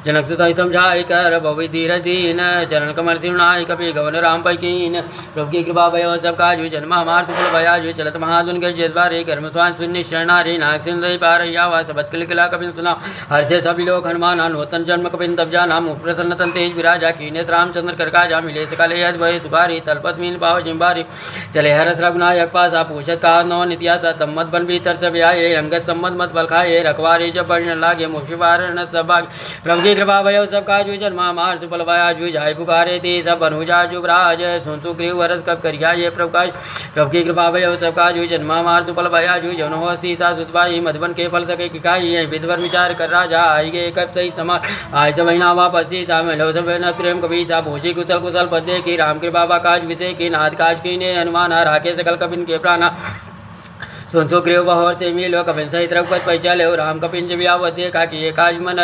जनक सुत समझाई कर भवि धीर दीन चरण कमल सिमनाई कपि गवन राम पैकीन प्रभु की कृपा भयो सबका जू जन्मा मार सुफल भया जू चलत महादुन के जेद्वारे कर्म स्वान शून्य शरणारे नाग सिंह पार यावा सबत किला कपिन सुना हर से सभी लोग हनुमान नूतन जन्म कपिन तब जाना मुख प्रसन्न तन तेज विराजा कीने रामचंद्र कर काजा मिले सकाले यद भय सुखारी तलपत मीन पाव जिम्बारी चले हरस रघुनायक पासा पूछत का नौ नित्यासा सम्मत बन भीतर सब आये अंगत सम्मत मत फल खाए रखवारे जब बढ़ने लागे मुखी वारण सब प्रभु की कृपा भयो सब काजू जन्मा मार सुफल भया जू जाय पुकारे थे सब अनुजा जुबराज सुन सुग्रीव हरस कब करिया ये प्रभु की कृपा भयो सब काजू जन्मा मार सुफल भया जू जन हो सीता सुतबाई मधुबन के फल सके किकाई विधवर विचार कर राजा आई गे कब सही समान आय सब महीना वापस सीता मिलो सब न प्रेम कभी सा भूषी कुशल कुशल पदे की राम कृपा काज विषय की नाथ काज की ने हनुमान राखे सकल कपिन के प्राणा सुन सुग्रीव बहोर ते मिलो कपिन सहित रघुपत पैचाले राम कपिन जब आवते का कि काज मन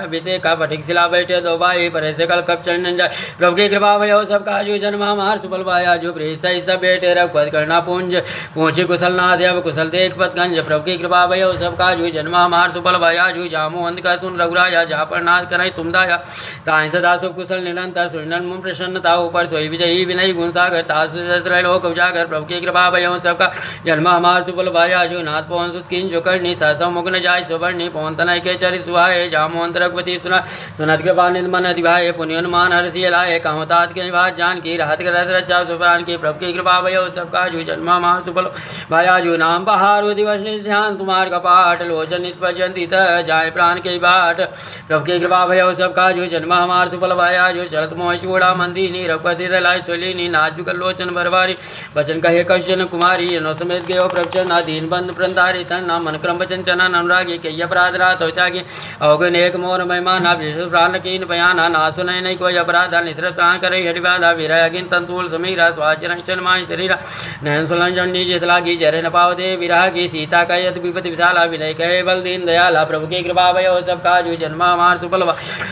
विषय का पटिक सिला बैठे दो भाई पर ऐसे कल कप चढ़ जाए प्रभु की कृपा भयो सब काजू जन्मा मार सुफल भाया जो सही सब बैठे रघुपत करना पुंज पहुंची कुशल नाथ अब कुशल देख पतगंज प्रभु की कृपा भयो सब काजू जन्मा मार सुफल भाया जू जामो अंत का सुन रघुराया जा पर नाथ कराई तुम दाया ताई सदा सुख कुशल निरंतर सुनन मुन प्रसन्नता ऊपर सोई विजयी विनय गुण सागर तासु लोक उजागर प्रभु की कृपा भयो सबका जन्मा मार सुफल भाया जो नाथ पवन सुत किन जो करनी सहसा मुग्न जाय सुवर्णी पवन तनय के चरि सुहाए जामो अंतरगवती सुना सुनत कृपा निध मन अधिभाए पुण्य हनुमान हरषि लाए कहूँ तात के बात जान की राहत करत रचा सुप्राण की प्रभु की कृपा भयो सबका जू जन्मा मार सुफल भाया जो नाम बहारो दिवस ध्यान तुम्हार कपाट लोचन नित पर्यंती जाय प्राण के बाट प्रभु की कृपा भयो सबका जू जन्मा मार सुफल भाया जो चलत मोह चूड़ा मंदिनी रघुपति दलाई सोलिनी नाथ जुगल लोचन बरवारी वचन कहे कश्यन कुमारी नो समेत गयो प्रवचन दीन बंद प्रंतारी तन नाम मन क्रम वचन चना अनुरागी के अपराध रात हो त्यागी अवगन एक मोर महिमान प्राण कीन बयाना ना सुनय नहीं कोई अपराध निश्रत प्राण करे हरिवादा विरय अगिन तंतुल समीरा स्वाचरण माय शरीरा नयन सुलंजन निजित लागी जरे न पाव दे विराह की सीता का यद विपति विशाला विनय कहे बल दीन दयाला प्रभु की कृपा भयो सब काजू जन्मा मार सुफल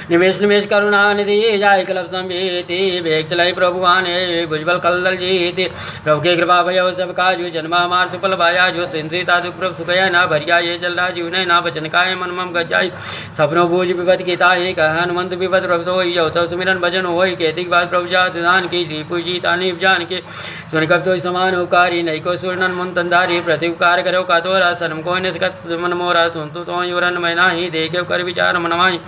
निमेश निमेश करुणा निधि जाय कलप संभीति भेग चलाई प्रभु आने भुजबल कलदल जीति प्रभु की कृपा भयो सब काजू जन्मा मार सुफल भाया जो सिंधिता दुख प्रभ सुखया ना भरिया ये चल रहा जीवन ना बचन काय मन मम गजाई सपनो बूझ विपद की ताही कह हनुमंत विपद प्रभु सोई जो तो सुमिरन भजन होई केतिक बात प्रभु जात दान की श्री पूजी तानी जान के सुन कब तो समान उपकारी नहीं को सुरनन मुन तंदारी प्रति उपकार करो का तोरा सनम को ने मन मोरा सुन तो युरन मैना ही देखे कर विचार मनमाई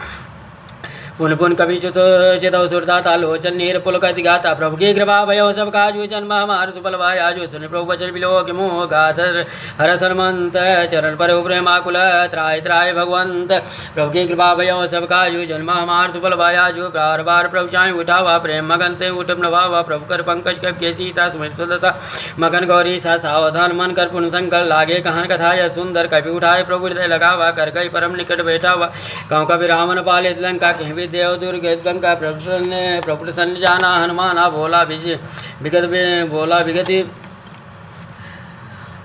पुन पुन कवि चितौ सुरदाता लोचन नीर पुलकति गाता प्रभु की कृपा भयो सब काजू जन्म हमार सुफल भाया जो सुन प्रभु वचन बिलो कि मोह गाधर हर सनमंत चरण पर प्रेमाकुल त्राय त्राय भगवंत प्रभु की कृपा भयो सब काजू जन्म हमार सुफल भाया जो बार बार प्रभु चाय उठावा प्रेम मगन ते उठ नभावा प्रभु कर पंकज कब केसी सा सुमित सुदता मगन गौरी सा सावधान मन कर पुन संकल लागे कहान कथा यह सुंदर कवि उठाए प्रभु हृदय लगावा कर गई परम निकट बैठा हुआ कहूँ कवि रामन पालित लंका कहीं देव दुर्ग गंगा प्रभु सन जाना हनुमाना बोला विगत में बोला विगति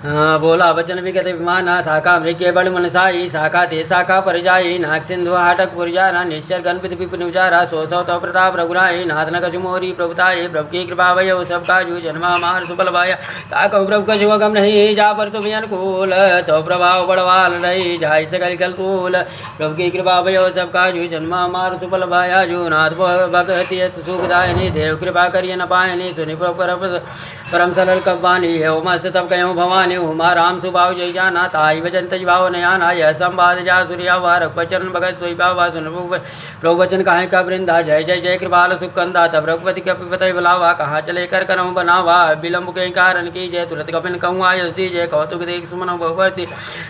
बोला वचन विगत विमाना शाखा मृग्य बड़ मनसाई शाखा ते शाखा परिजाई नाग सिंधु हाटक पुरजारा निश्चर गणपति विपिन उचारा सो सौ तो प्रताप रघुराई नाथ न कछु मोरी प्रभुताई प्रभु की कृपा भयो सब काजू जन्मा मार सुफल भाया ताको प्रभु कछु अगम नहीं जा पर तुम अनुकूल तो प्रभाव बड़वाल नहीं जाय सकल कल तूल प्रभु की कृपा भयो सब काजू जन्मा मार सुफल भाया जो नाथ भगति सुखदायनी देव कृपा करिय न पायनी सुनि परम सरल कब्बानी है मस्त तब कहो भवानी जाने उमा राम सुभाव जय जाना ताई वचन तज भाव नयाना यह संवाद जा सूर्या व रघुवचन भगत सोई भाव सुन प्रभु वचन कहे का वृंदा जय जय जय कृपाल सुकंदा तब रघुपति कपिपत बुलावा कहाँ चले कर करऊँ बनावा विलम्ब के कारण की जय तुरंत कपिन कहूँ आयुष दीजय कौतुक देख सुमन बहुवर्षि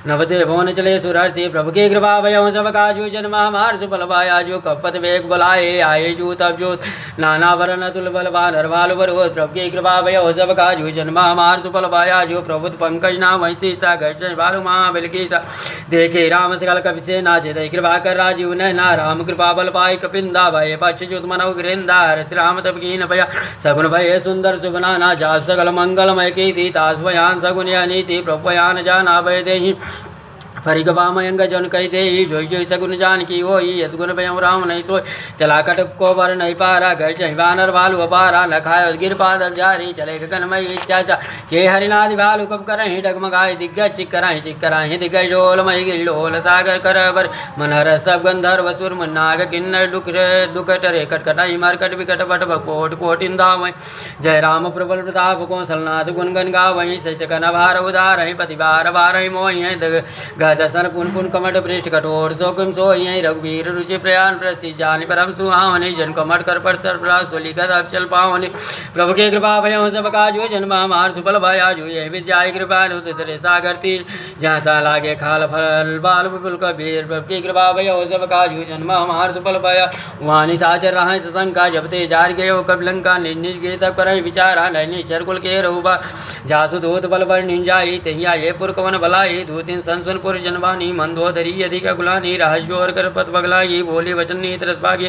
नवते भवन चले सुरर्षि प्रभु की कृपा भयऊ सब काजू जन्म हमार सुफल भाया जो कपत वेग बुलाए आये जू तब जोत नाना वरण तुल बलवान हरवाल वरोध प्रभु की कृपा भयऊ सब काजू जन्म हमार सुफल भाया जो प्रभुत पंकज नाम वैसी सा घर बालू महाबल की सा देखे राम सकल कपि से नाचे दई कृपा कर राजीव नैना राम कृपा बल पाई कपिंदा भय पक्ष जुत मनौ गिरिंदा रति राम तब कीन भया सगुन भय सुंदर सुबनाना जा सकल मंगलमय की थी तास्वयान सगुन नीति प्रभयान जाना भय देहि फरिक वामयंग जन कही दे जोई जोई सगुन जान की हो यदगुण भयऊ राम नहीं सोई चला कटक को बर नहीं पारा घर चही बानर भालू अपारा न खायो गिर पादर जारी चले गगनमयी इच्छा चा के हरिनादि भालू कब करहि डगमगाय दिग्गज चिक कराहि दिग्गज डोल मई गिलोल सागर कर बर मनहर सब गंधर्व सुर नाग किन्नर दुकट रे कटकटाई मरकट विकट बट कोट कोटिंदा जय राम प्रबल प्रताप कौशलनाथ गुण गन गावहि सचकन भार उदार पति बार बार मोहि दसन पुन पुन कमट पृष्ठ कठोर सोकुम सोई रघुवीर रुचि प्रयाण प्रसिद्ध जानि परम सुहावनि जन कमट कर पर सोली गद चल पावनि प्रभु के कृपा भयऊ सब काजू जन्म हमार सुफल भयाजू ये विद्याय कृपा नुतरे सागर तीर जहाँ ता लागे खाल फल बाल विपुल कबीर प्रभु की कृपा भयऊ सब काजू जन्म हमार सुफल भया वाणी साचर रहा सतंका जब ते जार गयो कबलंका निर्निज गिर तक कर विचारा नैनी शरकुल के रहुबा जासु दूत बल बर निंजाई तहिया ये पुर कवन भलाई दूतिन संसुन पुर जनवानी मंदोदरी अधिक गुलानी रहस्योर कर पत बगलाई बोली वचन नीत रसभागी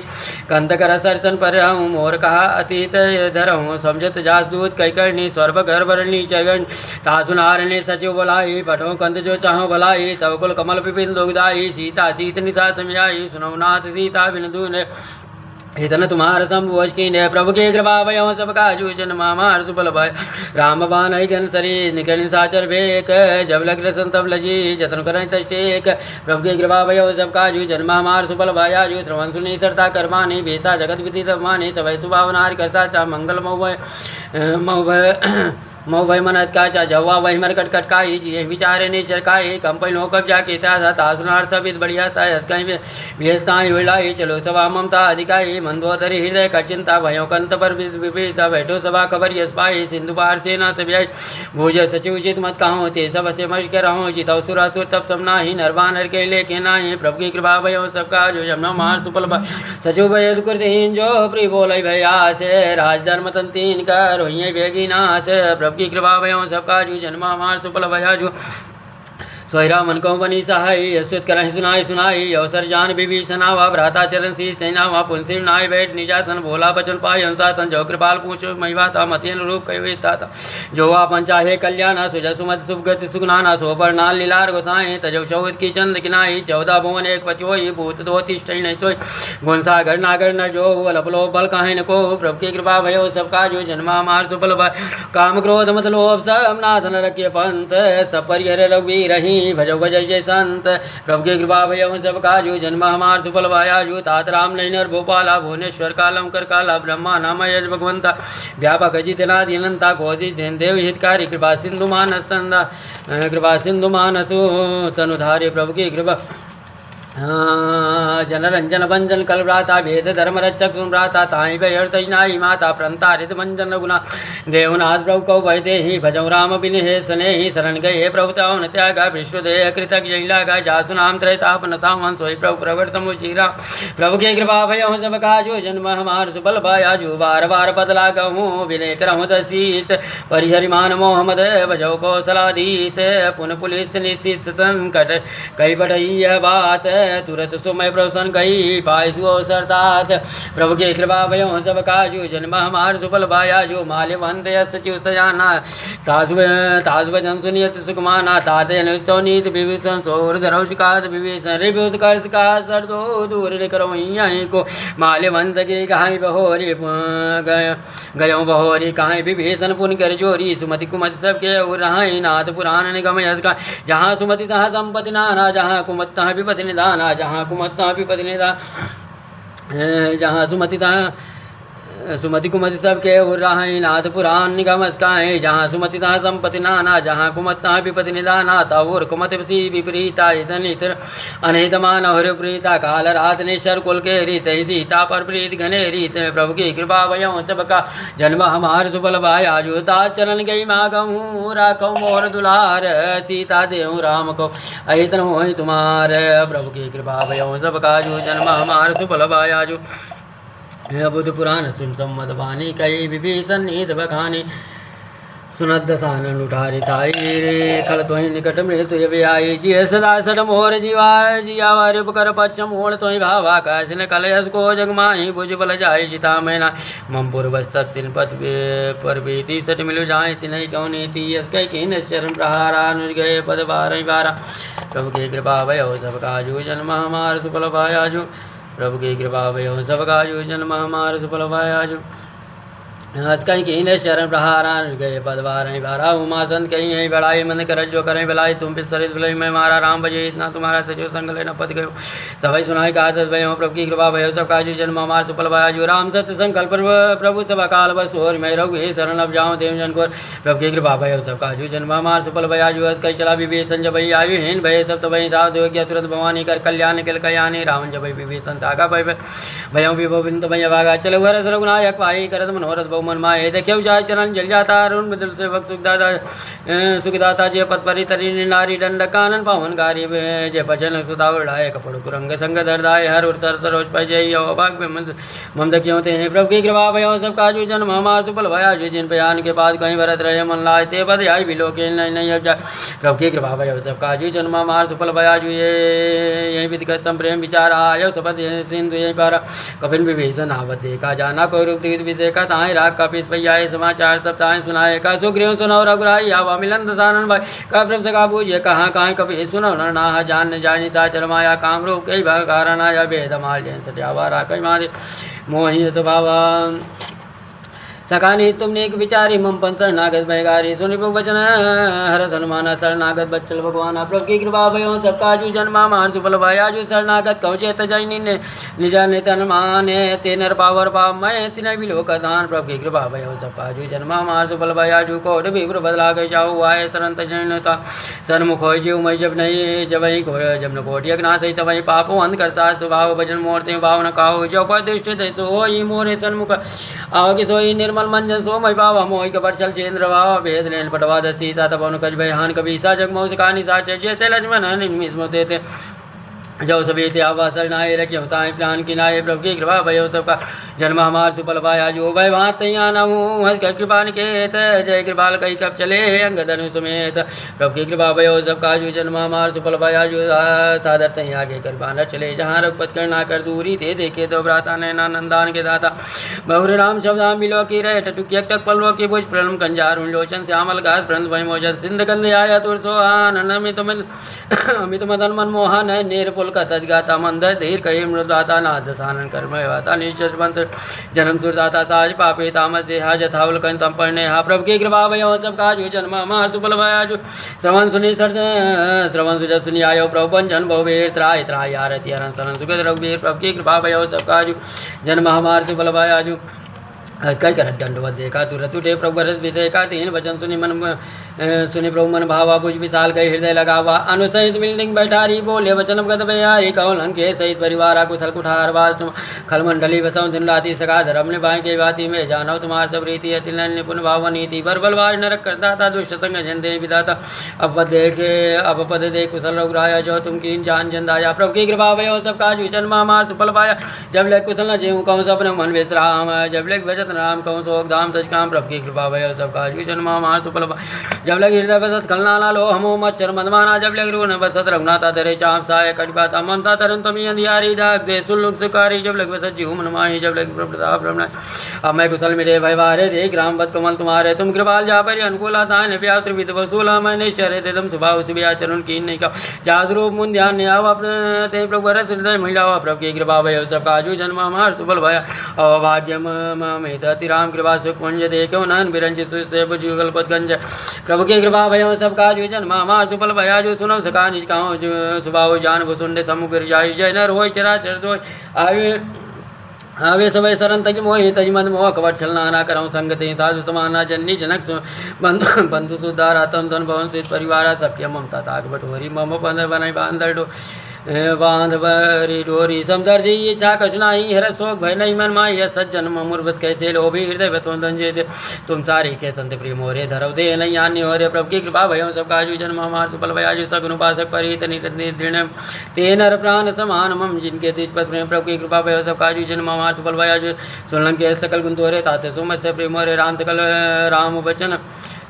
कंत कर सरसन पर हूँ मोर कहा अतीत धर हूँ समझत जास दूत कई करनी स्वर्भ घर भरनी चगन सासुनारणी सचिव बोलाई पठो कंत जो चाहो भलाई तब कुल कमल विपिन दुगदाई सीता सीत निशा समझाई सुनौ नाथ सीता बिंदु ने इतन तुम्हार संभोज की ने प्रभु के कृपा भयऊ सब काजू जन्म हमार सुफल भय राम बान गन सरी निकल साचर बेक जब लग रसन तब लजी जतन करें तस्टेक प्रभु के कृपा भयऊ सब काजू जन्म हमार सुफल भया जो श्रवण सुनी सरता करमानी बेसा जगत विधि मानी सवै सुभावनार करता चा मंगल मऊ भय मनत का चा जवा वही मर कट कटकाई जी विचारे ने चरकाई कंपनी नो कब जाके था तासुनार सबित बढ़िया सा कहीं व्यस्ताई विलाई चलो सभा ममता अधिकाई मंदोदरी हृदय का चिंता भयो कंत पर विपरीता बैठो सभा खबर यश पाई सिंधु पार सेना सब भोज सचिव उचित मत कहो ते सब से मज कर रहो चितौ सुरासुर तब सब नाही नरवान के लेके नाही प्रभु की कृपा भयो सबका जो जमना मार सुफल सचिव भय कृतहीन जो प्रिय बोल भैया से राज धर्म तन तीन कर होइए बेगी नाश प्रभु की कृपा भयऊ सबका जू जन्म हमार सुफल भयाजू सोहरा मन को बनी सहाय स्तुत करहि सुनाई सुनाई अवसर जान विभीषणा वा भ्राता चरण सी सेना वा पुंसिर नाय बैठ निजासन भोला बचन पाय अनुसासन जो कृपाल पूछो महिवाता मतेन रूप कैवेता जो वा पंचाहे कल्याणा सुज सुमत सुभगति सुगनाना सोबर नाल लीलार गोसाई तजो चौद की चंद किनाई 14 भुवन एक पतियोई भूत दो तिष्ठै नहीं सोई गुण सागर नागर न जो लपलो बल काहे न को प्रभु की कृपा भयो सबका जो जन्म हमार सुफल भय काम क्रोध मत लोभ सब नाथ न रखे पंथ सब परिहर रघुवीर रही भजो भजय जय संत प्रभु की कृपा भयऊ सब काजू जन्म हमार सुफल भायाजू तात राम नैनर भोपाला भुवनेश्वर कालम कर काला ब्रह्मा नाम यज भगवंता व्यापक जितनादि अनंता कोशि देव हितकारी कृपा सिंधु मानस कृपा सिंधु मानसु तनुधारे प्रभु की कृपा जनरंजन भंजन कलभ्राता भेद धर्म रक्षक सुमराता ताई भयर्तनाई माता प्रंतारित मंजन गुना देवनाथ प्रभु को भय दे भजौ राम बिन हे सने ही शरण गए प्रभु तावन त्यागा विश्वदेह कृतक लागा जासु नाम त्रैतापन सावन सोई प्रभु प्रवर समुचीरा प्रभु के कृपा भयौ सब काजो जन्म हमार सुबल भायाजू बार बार पद लागहूँ विनय करहूँ तसीस परिहरिमान मोहम्मद भजौ कौशलाधीश पुन पुलिस निश्चित संकट कई बटैया बात तुरत सुमय प्रसन्न गई पायसु अवसरतात प्रभु के कृपा भयऊ सब काजू जन्म हमार सुफल भायाजू माल्यवंत सचिव सजाना ताजु जन सुनियत सुखमाना ताते नुस्तो नीत विभीषण सोर धरौ शिकात विभीषण रिभुत कर्ष का सर दो दूर निकरो यहीं को माल्यवंत के कहाई बहोरी गयो बहोरी कहाई विभीषण पुन कर जोरी सुमति कुमति सबके रहाई नाथ पुराण निगम यश का जहाँ सुमति तहाँ संपत्ति नाना जहाँ कुमत तहाँ विपति निदान जहाँ कुमत तहाँ विपति निदान जहाँ सुमति तहाँ सुमति कुमति सबके उर्राही नाथ पुराण निगमस्काए जहाँ सुमति तहाँ संपत्ति नाना जहाँ कुमत तहाँ विपति निदाना तौर कुमति विपरीता नित अनिहित मानव प्रीता काल रात निश्चर कुल के रीत सीता पर प्रीत घने रीत प्रभु की कृपा वयों सबका जन्म हमार सुबल भाया जूता चरण गई मागहूँ राखो मोर दुलार सीता देहूँ राम को अहितन हो तुम्हार प्रभु की कृपा वयों सबका जो जन्म हमार सुबल भाया जो बुध पुराण सुन सम्मत वाणी कई विभीषण नीत बखानी सुनत दसानन उठारी थाई रे खल तोहि निकट मृत्यु ये आई जिय सदा सट मोर जीवा जियावार उपकर पच्चम मोड़ तोहि भावा कासिन कलयस को जगमाही भुज बल जाय जिता मैना मम पूर्वस तप सिन पद पर बीती सट मिलु जाय तिनहि कौ नीति यस कई किन शरण प्रहारा अनुज गए पद बारह बारह प्रभु की कृपा भयो सब काजू जन्म हमार सुफल पायाजू प्रभु की कृपा भयो सब काजू जन्म हमार सुफल पायाजू हंस कहीं की ने शरण प्रहारा गए पदवार बारा उमा संत कहीं है बड़ाई मन कर जो करें बिलाई तुम पिछरित बिलाई मैं मारा राम बजे इतना तुम्हारा सचो संग लेना पद गयो सभी सुनाई का भयो प्रभु की कृपा भयो सब काजू जन्म हमार सुफल भाया राम सत्य संकल्प प्रभु सब अकाल बस और मैं रघु हे शरण अब जाऊँ देव जन को प्रभु की कृपा भयो सब काजू जन्म हमार सुफल भया हंस कहीं चला विभीषण जब आयु हीन भय सब तब साध हो गया तुरंत भवानी कर कल्याण किल कल्याणी रावण जब विभीषण ताका भय भयो विभो बिंद भैया भागा चलो घर रघुनायक पाई करत मनोरथ बहु मन माए देखियो जाय चरण जल जाता अरुण बदल से भक्त सुखदाता जय पद परि तरी नारी दंड कानन पावन गारी जय भजन सुधा उड़ाए कपड़ कुरंग संग दरदाय हर उर सर सरोज पै जय यो भाग में मम दक्यों ते प्रभु की कृपा भयो सब काजू जन्म हमार सुफल भया जो जिन बयान के बाद कहीं भरत रहे मन लाए ते पद आई बिलो के नहीं अब जा प्रभु की कृपा भयो सब काजू जन्म हमार सुफल भया जो ये यही विधि सम प्रेम विचार आयो सबद सिंधु यही पारा कपिन विभीषण आवत देखा जाना कोई रूप दिख विषय का ताए राग कपिस भैया समाचार सब ताए सुनाए का सुग्रीव सुनो रघुराई आवा मिलन दसानन भाई का प्रभु से का बूझे कहाँ कहाँ कपि सुनो ना जान जानी ता चरमाया काम रूप कई भाग कारण आया वेद माल जैन सत्यावा राकई मादे मोहि स्वभावा सखानी तुमने एक विचारी मम पंच शरणागत भयगारी सुनि प्रभु वचन हर सन्माना शरणागत बच्चल भगवान प्रभु की कृपा भयो सब काजू जन्मा मार सुफल भयाजू शरणागत कवचेत जैनी ने निजा ने तन माने ते नर पावर पाप मैं तिन बिलोक दान प्रभु की कृपा भयो सब काजू जन्मा मार सुफल भयाजू कोट विप्र बदला गए जाऊ आए सरंत जैनता सन्मुख हो जीव मैं जब नहीं जब ही जब न कोटि अग्ना सहित वही पापो अंध करता स्वभाव भजन मूर्ति भावना काहो जो प्रतिष्ठित तो ही मोरे सन्मुख आवि सोई निर्मल मंजन सोमय बाबा मोहि कपट चल चेन्द्र बाबा भेद लेन पटवा द सीता तपन कज भयहान कभी सा जगमौ कहानी साचे जेते लक्ष्मण निमिस्मो देते जो सभी थे आवा शरणाए रखे ताए प्राण की नाये प्रभु की कृपा भयो सबका जन्म हमार सुफल पाया जो भय भात हंस कर कृपा निकेत जय कृपाल कई कब चले अंग धनु समेत प्रभु की कृपा भयो सबका जो जन्म हमार सुफल पाया जो सादर तही आगे कर बांधा चले जहाँ रघुपत करना कर दूरी थे देखे तो भ्राता नैना नंदान के दाता बहुर राम शब्दाम बिलो की रहे टटुक टक पल्लो की भुज प्रलम कंजार लोचन श्यामल घास प्रंथ भय मोचन सिंध कंध आया तुरसोहान अमित मदन मनमोहन नेर का तदगाता मंदर धीर कही मृदाता नाद सानन कर्मता निश्चर मंत्र जन्म सुरदाता साज पापे तामस देहा जथावल कन संपन्न हा प्रभु की कृपा भयो सब काजू जन्म हमार सुफल भयाजु श्रवण सुनि श्रवण सुजत सुनि आयो प्रभु पंजन बहुवीर त्राय त्राय आरती हरण शरण सुगत रघुवीर प्रभु की कृपा भयो सब काजू जन्म हमार सुफल भयाजु हंसकर कर दंडवत देखा तुरंत उठे प्रभु रस विषय का तीन वचन सुनि प्रभु मन भावा भुज विशाल गए हृदय लगावा अनुसहित बिल्डिंग बैठारी बोले वचन गत बयारी कौन लंके सहित परिवार कुशल कुठार बाज तुम खलमंडली बसौ दिन राति सका धर्म ने बाई के बाती में जानो तुम्हार सब रीति अति निपुण भाव नीति बरबल बाज नरक करता दुष्ट संग जन दे विदाता अब देखे अब पद दे कुशल रघुराया जो तुम कीन जान जन दाया प्रभु की कृपा भयो सब काजू जन्मा मार सुफल पाया जब ले कुशल न जेऊ कहूँ सपन मन विश्राम जब ले भजत राम कहूँ सोग धाम तज काम प्रभु की कृपा भयो सब काजू जन्मा मार सुफल जब लग हृदय बसत कलना लो हमो मच्छर मदमाना जब लग रू न बसत रघुनाथा तेरे चाप साय कटिपाता ममता तरन तमी अंधियारी दाग दे सुल्लुक सुकारी जब लग बसत जीव मन माही जब लग प्रताप रमना अब मैं कुशल मिले भय बारे रे ग्राम बद कमल तुम्हारे तुम कृपाल जा पर अनुकूला दान प्या त्रिविध वसूला मैं निश्चर थे तुम सुभाव सुबिया चरण की नहीं का जास रूप मुन ध्यान ने आव अपने ते प्रभु रस हृदय महिला प्रभु की कृपा भयो सब काजू जन्म हमार सुफल भया अभाग्यम ममित अति राम कृपा सुख पुंज देखो नन बिरंज से बुजुगल पदगंज प्रभु की कृपा भयो सब काजू जन्म हमार सुफल भया जो सुनो सका निज कहूँ सुभाव जान भुसुंडे समुख जाई जय नर होय चराचर दोय आयु आवे समय सरन तज मोहि तज मन मोह कवट छलना करऊँ संगति साधु समाना जननी जनक बंधु बंधु सुधारा तन तन भवन सित परिवार सख्य ममता ताक बटोरी मम पंद बनाई बांधर डो बांध बरी डोरी समदर्जी इच्छा कछुनाई हर शोक भय नहीं मन माई सज्जन ममुर बस कैसे लोभी हृदय बतोंदन जे तुम सारी के संत प्रिय मोरे धरव दे नहीं आन्य हो रे प्रभु की कृपा भयम सब काजु जन्म हमार सुफल भयाजु सगुन उपासक परिहित निर्दृण ते नर प्राण समान मम जिनके तिज पद प्रेम प्रभु की कृपा भय सब काजु जन्म हमार सुफल भयाजु सुनलं के सकल गुण तोरे ताते सुमत से प्रेम मोरे राम सकल राम वचन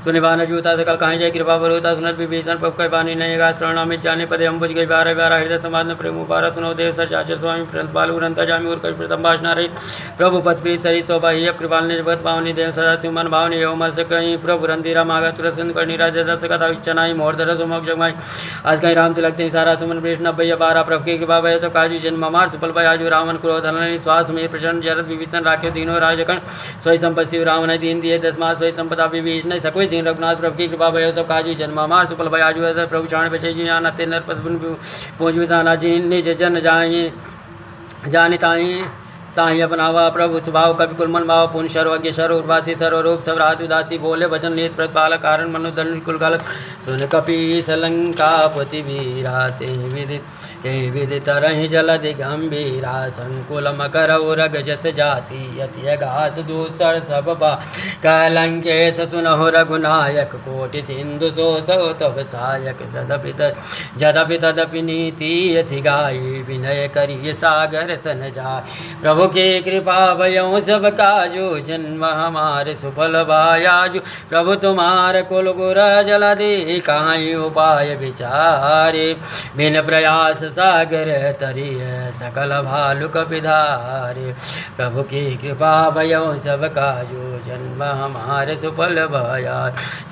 सुनिबान जूता सकल कहीं जय कृपा बरूता सुनत विभीषण पप कई बानी नहीं गा शरणामित जाने पदे हम बुझ गई बारह बारह हृदय समाज प्रेम उपारा सुनो देव सचाचर स्वामी प्रंत बालू रंता जामी उर प्रथम भाषणा रही प्रभु पद प्रीत सरी शोभा ही कृपाल निर्भत पावनी देव सदा सिमन भावनी एवं मस कहीं प्रभु रंधीरा मागा तुरंत सिंध करनी राजा दस कथा विचनाई मोर दर सुमक जगमाई आज कहीं राम तिलक तीन सारा सुमन वैष्णव भैया बारह प्रभु की कृपा भय सब काजू जन्म मार सुफल भय आजू रावण क्रोध हलनी श्वास में प्रचंड जरद विभीषण राख्यो दीनो राजकण सोई संपत्ति रावण दीन दिए दसमा सोई संपदा विभीषण सकोई दीन रघुनाथ प्रभु की कृपा भय सब काजू जन्म मार सुफल भय आजू प्रभु चाण बचे जी आना ते नर पद पूज विसाना जी निज जन जाई जानी ताई ताही अपनावा प्रभु स्वभाव कवि कुलमन भाव पुण्य सर्वज्ञ सर्ववासी सर्वरूप सर्वरात उदासी बोले वचन नीत प्रतिपालक कारण मनुदंड कुलकालक सुन कपि सलंकापति वीरा ते विदित रहि जलधि गंभीरा संकुल मकर उरग जस जाति यति घास दूसर सब बा कलंकेश सुनहु रघुनायक कोटि सिंधु सो तब सायक जदपि तदपि नीति यथि गाई विनय करिय सागर सन जा प्रभु की कृपा भयों सब काजू जन्म हमारे सुफल भायाजू प्रभु तुम्हार कुल गुर जलधि काई उपाय विचारे बिन प्रयास सागर तरिय सकल भालु कपिधारे प्रभु की कृपा भयों सब काजू जन्म हमारे सुफल भाया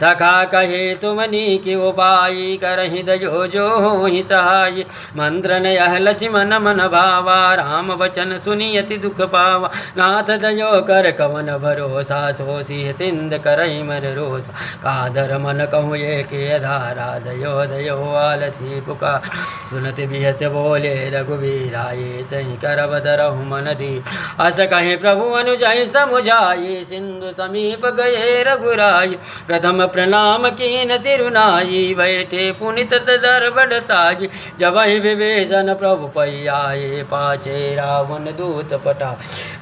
सखा कहे तुमनी की उपाय करहि दजो जो ही सहाय मंत्र नयह लक्ष्मण मन भावा राम वचन सुनियति दुख पावा नाथ दयो कर कवन भरोसा सो सिंह सिंध करई मर रोसा कादर मन कहूँ ये के धारा दयो दयो आलसी पुकार सुनत बिहस बोले रघुवीरा ये सही करब धरहु मन दी अस कहे प्रभु अनुजय समुझाई सिंधु समीप गए रघुराई प्रथम प्रणाम कीन सिरुनाई बैठे पुनित दर बड़ साजी जब विभीषण प्रभु पैयाए पाछे रावण दूत पटा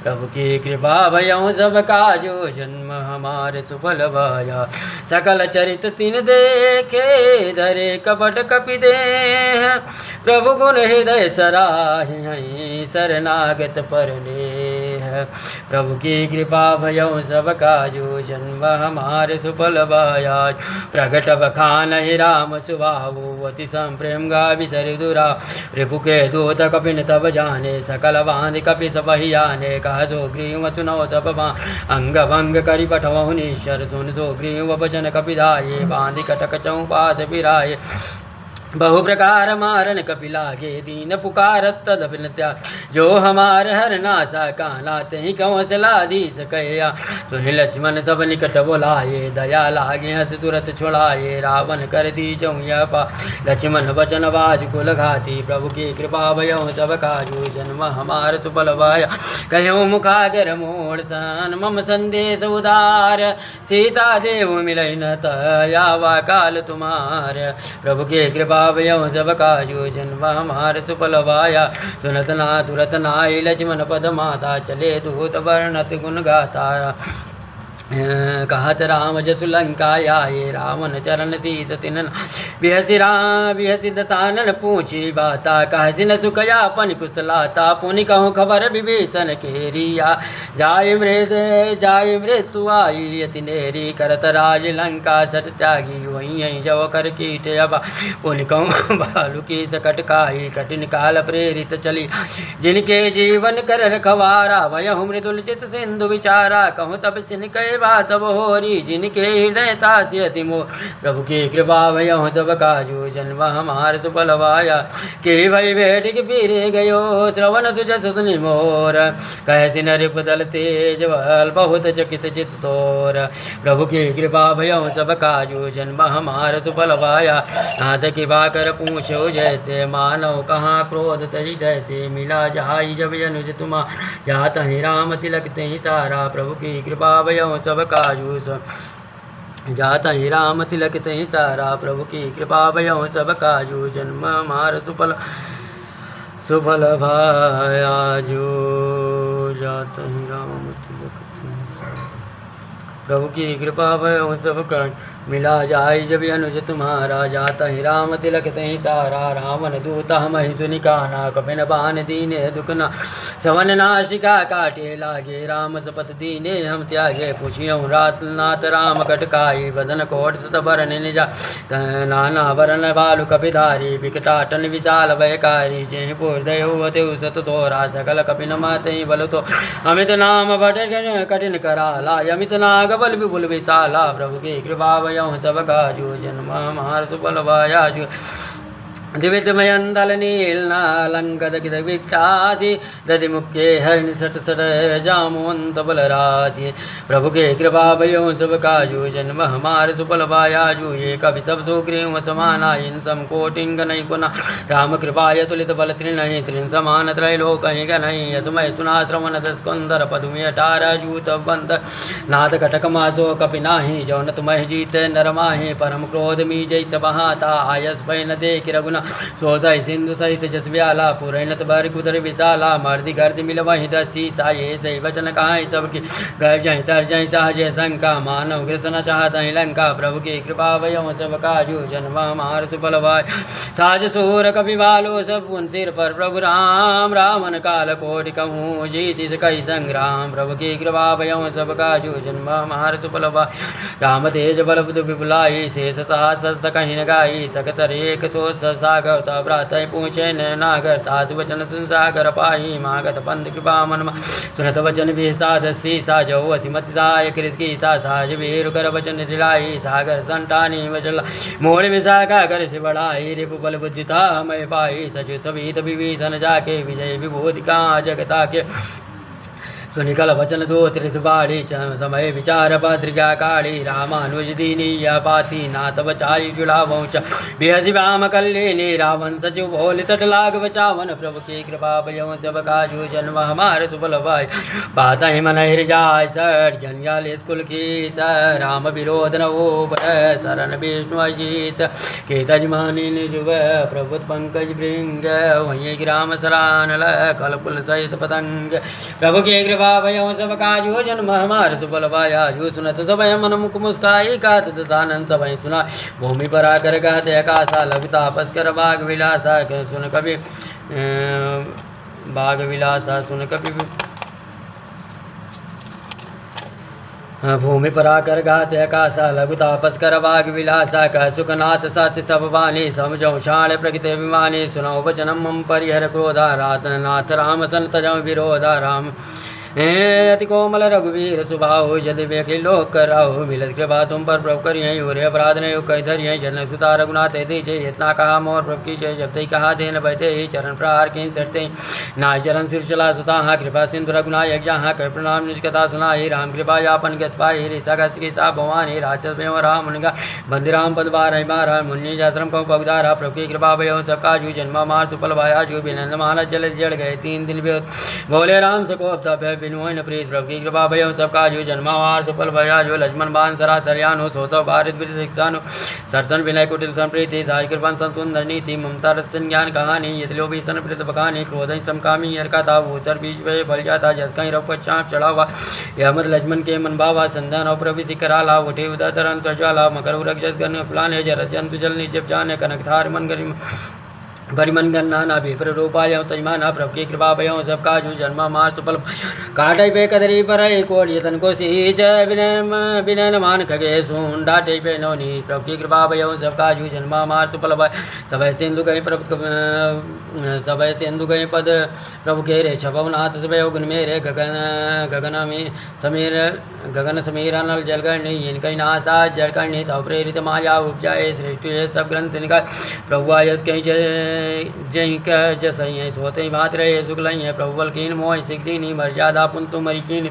प्रभु की कृपा भयों सब काजो जन्म हमारे सुफल भाया सकल चरित तिन देखे धरे कपट कपि दे प्रभु गुण हृदय सराहि शरणागत परने प्रभु की कृपा भयों सब काजो जन्म हमारे सुफल भाया प्रगट बखान ही राम सुभाव अति संप्रेम गावि सरिदुरा रिपु के दूत कपिन तब जाने सकल बांध कपि सब आने कह सो ग्रीव सुनो सब अंग भंग करि पठवहु निश्चर सुन सो ग्रीव वचन कपिधाये बांधि कटक चौपास बिराये बहु प्रकार मारन कपिलागे दीन पुकारत तदपिन त्याग जो हमार हर नासा काना तही कौशलाधीश कया सुन लक्ष्मण सब निकट बोलाये दया लागे हस तुरत छुड़ाये रावण कर दी चौया पा लक्ष्मण वचन बाज कुल घाती प्रभु की कृपा भयों सब काजू जन्म हमार सुफल भाया कहो मुखागर मोड़ सन मम संदेश उदार सीता देव मिलई न तयावा काल तुम्हार प्रभु की कृपा भयों सब काजू जन्म हमार सुफल भाया सुनत ना तुरत नाई लक्ष्मण पद माता चले दूत वर्णत गुण गाता कहत राम जसु लंकाया ये रावण चरण शीस तिन बिहसी दसानन पूछी बाता कहसी न सुखया पन कुशलाता पुनि कहूँ खबर विभीषण केरिया जाय मृत्यु आई यति नेरी करत राज लंका सट त्यागी वहीं जव कर कीट अब पुनि कहूँ बालू की सकट काई कठिन काल प्रेरित चली जिनके जीवन कर रखवारा भयहु मृदुल चित सिंधु विचारा कहूँ तब सिन कह कृपा तब होरी, जिनके हृदय तासी अति मोह। प्रभु की कृपा भयउ सब काजू, जन्म हमार सुफल भाया। के भई भेट के पीरे गयो, श्रवण सुजस सुनि मोर। कैसी नरिप दल तेज बल, बहुत चकित चित तोर। प्रभु की कृपा भयउ सब काजू, जन्म हमार सुफल भाया। नाथ कृपा कर पूछो जैसे, मानव कहाँ क्रोध तही जैसे। मिला जहाई जब अनुज तुमा, जात ही राम तिलक तही सारा। प्रभु की कृपा भयउ सब काजू, जात ही राम तिलक तही सारा। प्रभु की कृपा भयउ सब काजू, जन्म हमार सुफल सुफल भाया जो। जात ही राम तिलक तही सारा। प्रभु की कृपा भयउ सब काजू, मिला जाय जब अनुज तुम्हारा। जाता ही राम तिलक तही सारा। रावण दूत हम ही सुनि काना, कपिन बान दीने दुखना। सवन नाशिका काटे लागे, राम सपत दीने हम त्यागे। पूछियऊँ रात नाथ राम कटकाई, बदन कोट सत बरन निजा। नाना बरन बालु कपिधारी, विकटाटन विशाल भयकारी। जेहि पुरदय हुवते सत तोरा, सकल कपिन मातहि बल तो। अमित नाम बट कठिन कराला, अमित नाग बल विपुल विशाला। प्रभु की कृपा भयउ सब काजू, जन्म हमार सुफल भाया जो। दिवितमयं दल नील नालंकद गिद विख्यासी, दधि मुख्य हरिण सट सट जामुवंत बल राशि। प्रभु के कृपा भयउ सब काजू, जन्म हमार सुफल भाया जो। ये कवि सब सुग्रीव समाना, इन सम कोटिन गनहि पुना। राम कृपाय तुलित बल त्रिनहि, त्रिन समान त्रैलोक गनहि। यसमय सुना श्रवण दस्कंदर, पदुमि अठारह जूत बंद। नाथ कटक मासो कपिनाहि, जौन तुमहि जीत नर माहि। परम क्रोध मी जैस बहाता, आयस भय न देख रघुना। सोसै सिंधु सहित जस व्याला, पुरैनत बर कुदर विशाला। मर्दि गर्द मिल वही दसी, साये सही वचन कहाई सबकी। गर जहि तर जहि सहज शंका, मानव कृष्ण चाहत लंका। प्रभु की कृपा भयउ सब काजू, जन्म हमार सुफल भाय। साज सूर कपि बालो, सब पुन सिर पर प्रभु राम। रावण काल कोटि कहूँ, जीति सकहि संग्राम। प्रभु की कृपा भयउ सब काजू, जन्म हमार सुफल भाय। राम तेज बल बुद्धि विपुलाई, शेष साहस सकहि न गाई। सकतर एक सोस सागर, तब प्रातः पूछे नागर। तासु वचन सुन सागर पाही, मागत पंथ कृपा मन। सुनत वचन भी साध सी, साजौ असिमति सहाय कृत की। साज वीर कर वचन दिलाई, सागर संतानी वचला। मोड़ विशाखा कर से बढ़ाई, रिपु बल बुद्धिता मैं पाई। सचु सभी विभीषण जाके, विजय विभूति कहाँ जगता के। सुनिकल वचन दो त्रिस बाड़ी, समय विचार भद्रिका काली। रामानुज दीनीय पाती, नाथ बचाई जुड़ा वंश। बेहसी वाम कल्याणी, रावण सचिव भोल तट लाग बचावन। प्रभु की कृपा भयउ सब काजू, जन्म हमार सुफल भाय। बात मन हृजाय सर, जंजाल स्कुल की सर। राम विरोध न हो शरण विष्णु अजीत। के तजमानी निजुव, प्रभुत पंकज भृंग। वही ग्राम सरानल, कलकुल सहित पतंग। प्रभु की कृपा भयउ सब काजू, जन्म हमार सुफल भाया जो। सुनत सबय मन मुख मुस्काई, गात दसानंद सबय सुना। भूमि पर आकर कहते आकाशा, लघु तापस कर बाग विलासा। सुन कवि बाग विलासा, सुन कवि। भूमि पर आकर गाते आकाशा, लघु तापस कर बाग विलासा। कह सुखनाथ सत्य सब वाणी, समझौ शाण प्रकृति अभिमानी। सुनौ वचनम मम परिहर क्रोधा, रात नाथ राम सन तजौ विरोधा। राम अति कोमल रघुवीर सुभाओ, यदि व्यखि लोक कराओ। मिलत कृपा तुम पर प्रभु करियहि, उरे अपराध नहीं कहि धरियहि। जन सुता रघुनाथ दीजे, इतना कहा मोर प्रभु की जय। जब तई कहा देन बहते ही, चरण प्रहार की चढ़ते। नाय चरण सिर चला सुता, कृपा सिंधु रघुनायक जहाँ। कर प्रणाम निज कथा सुनाई, राम कृपा यापन गत पाई। ऋषा गस्त की सा भवानी, राक्षस में राम मुनिगा। बंदी राम पद बारह बारह, मुनि जाश्रम को पगधारा। प्रभु की कृपा भयउ सब काजू, जन्म हमार सुफल भाया जो। बिनंद मानस जल जड़ गए 3 दिन बोले राम सकोप तब बिनुन प्रीत। प्रभु की कृपा भयउ सब काजू, जन्म हमार सुफल भाया जो। लक्ष्मण बान सरा सरयानो, सोतो भारत बिर शिक्षानो। सरसन विनय कुटिल संप्रीति, साज कृपन संतुंदर नीति। ममता रसन ज्ञान कहानी, यतिलो भीषण प्रीत बखानी। क्रोध समकामी हर का था, भूसर बीच वे फल जाता। जस कहीं रघुपत चाप चढ़ावा, यमद लक्ष्मण के मन भावा। संधान और प्रभु सिकराला, उठे उदा चरण त्वज्वाला। मकर उरग जस गण फुलाने, जरत जंतु जल निजप जाने। कनक धार मन गरिम परिमन गन्ना ना भी रूपाय तजमाना प्रभु की कृपा भयो सबका जो जन्म मार सुफल काटे पे कदरी पर कोड़िय तन को सीच विनय मान खगे सुन डाटे पे नौनी प्रभु की कृपा भयो सबका जो जन्म मार सुफल भय सब सिंधु गए प्रभु सब सिंधु गए पद प्रभु के रे छपवनाथ सब गुण मेरे गगन गगन में समीर गगन समीर नल जलगण इनकई नासा जलकर्ण तव प्रेरित माया उपजाए श्रेष्ठ सब ग्रंथ निकाय प्रभु आयस कहीं जय जसई सोते मात्र शुक्ल प्रभु बल कीन मोह सिद्धि मर्यादा पुंतु मरीकीन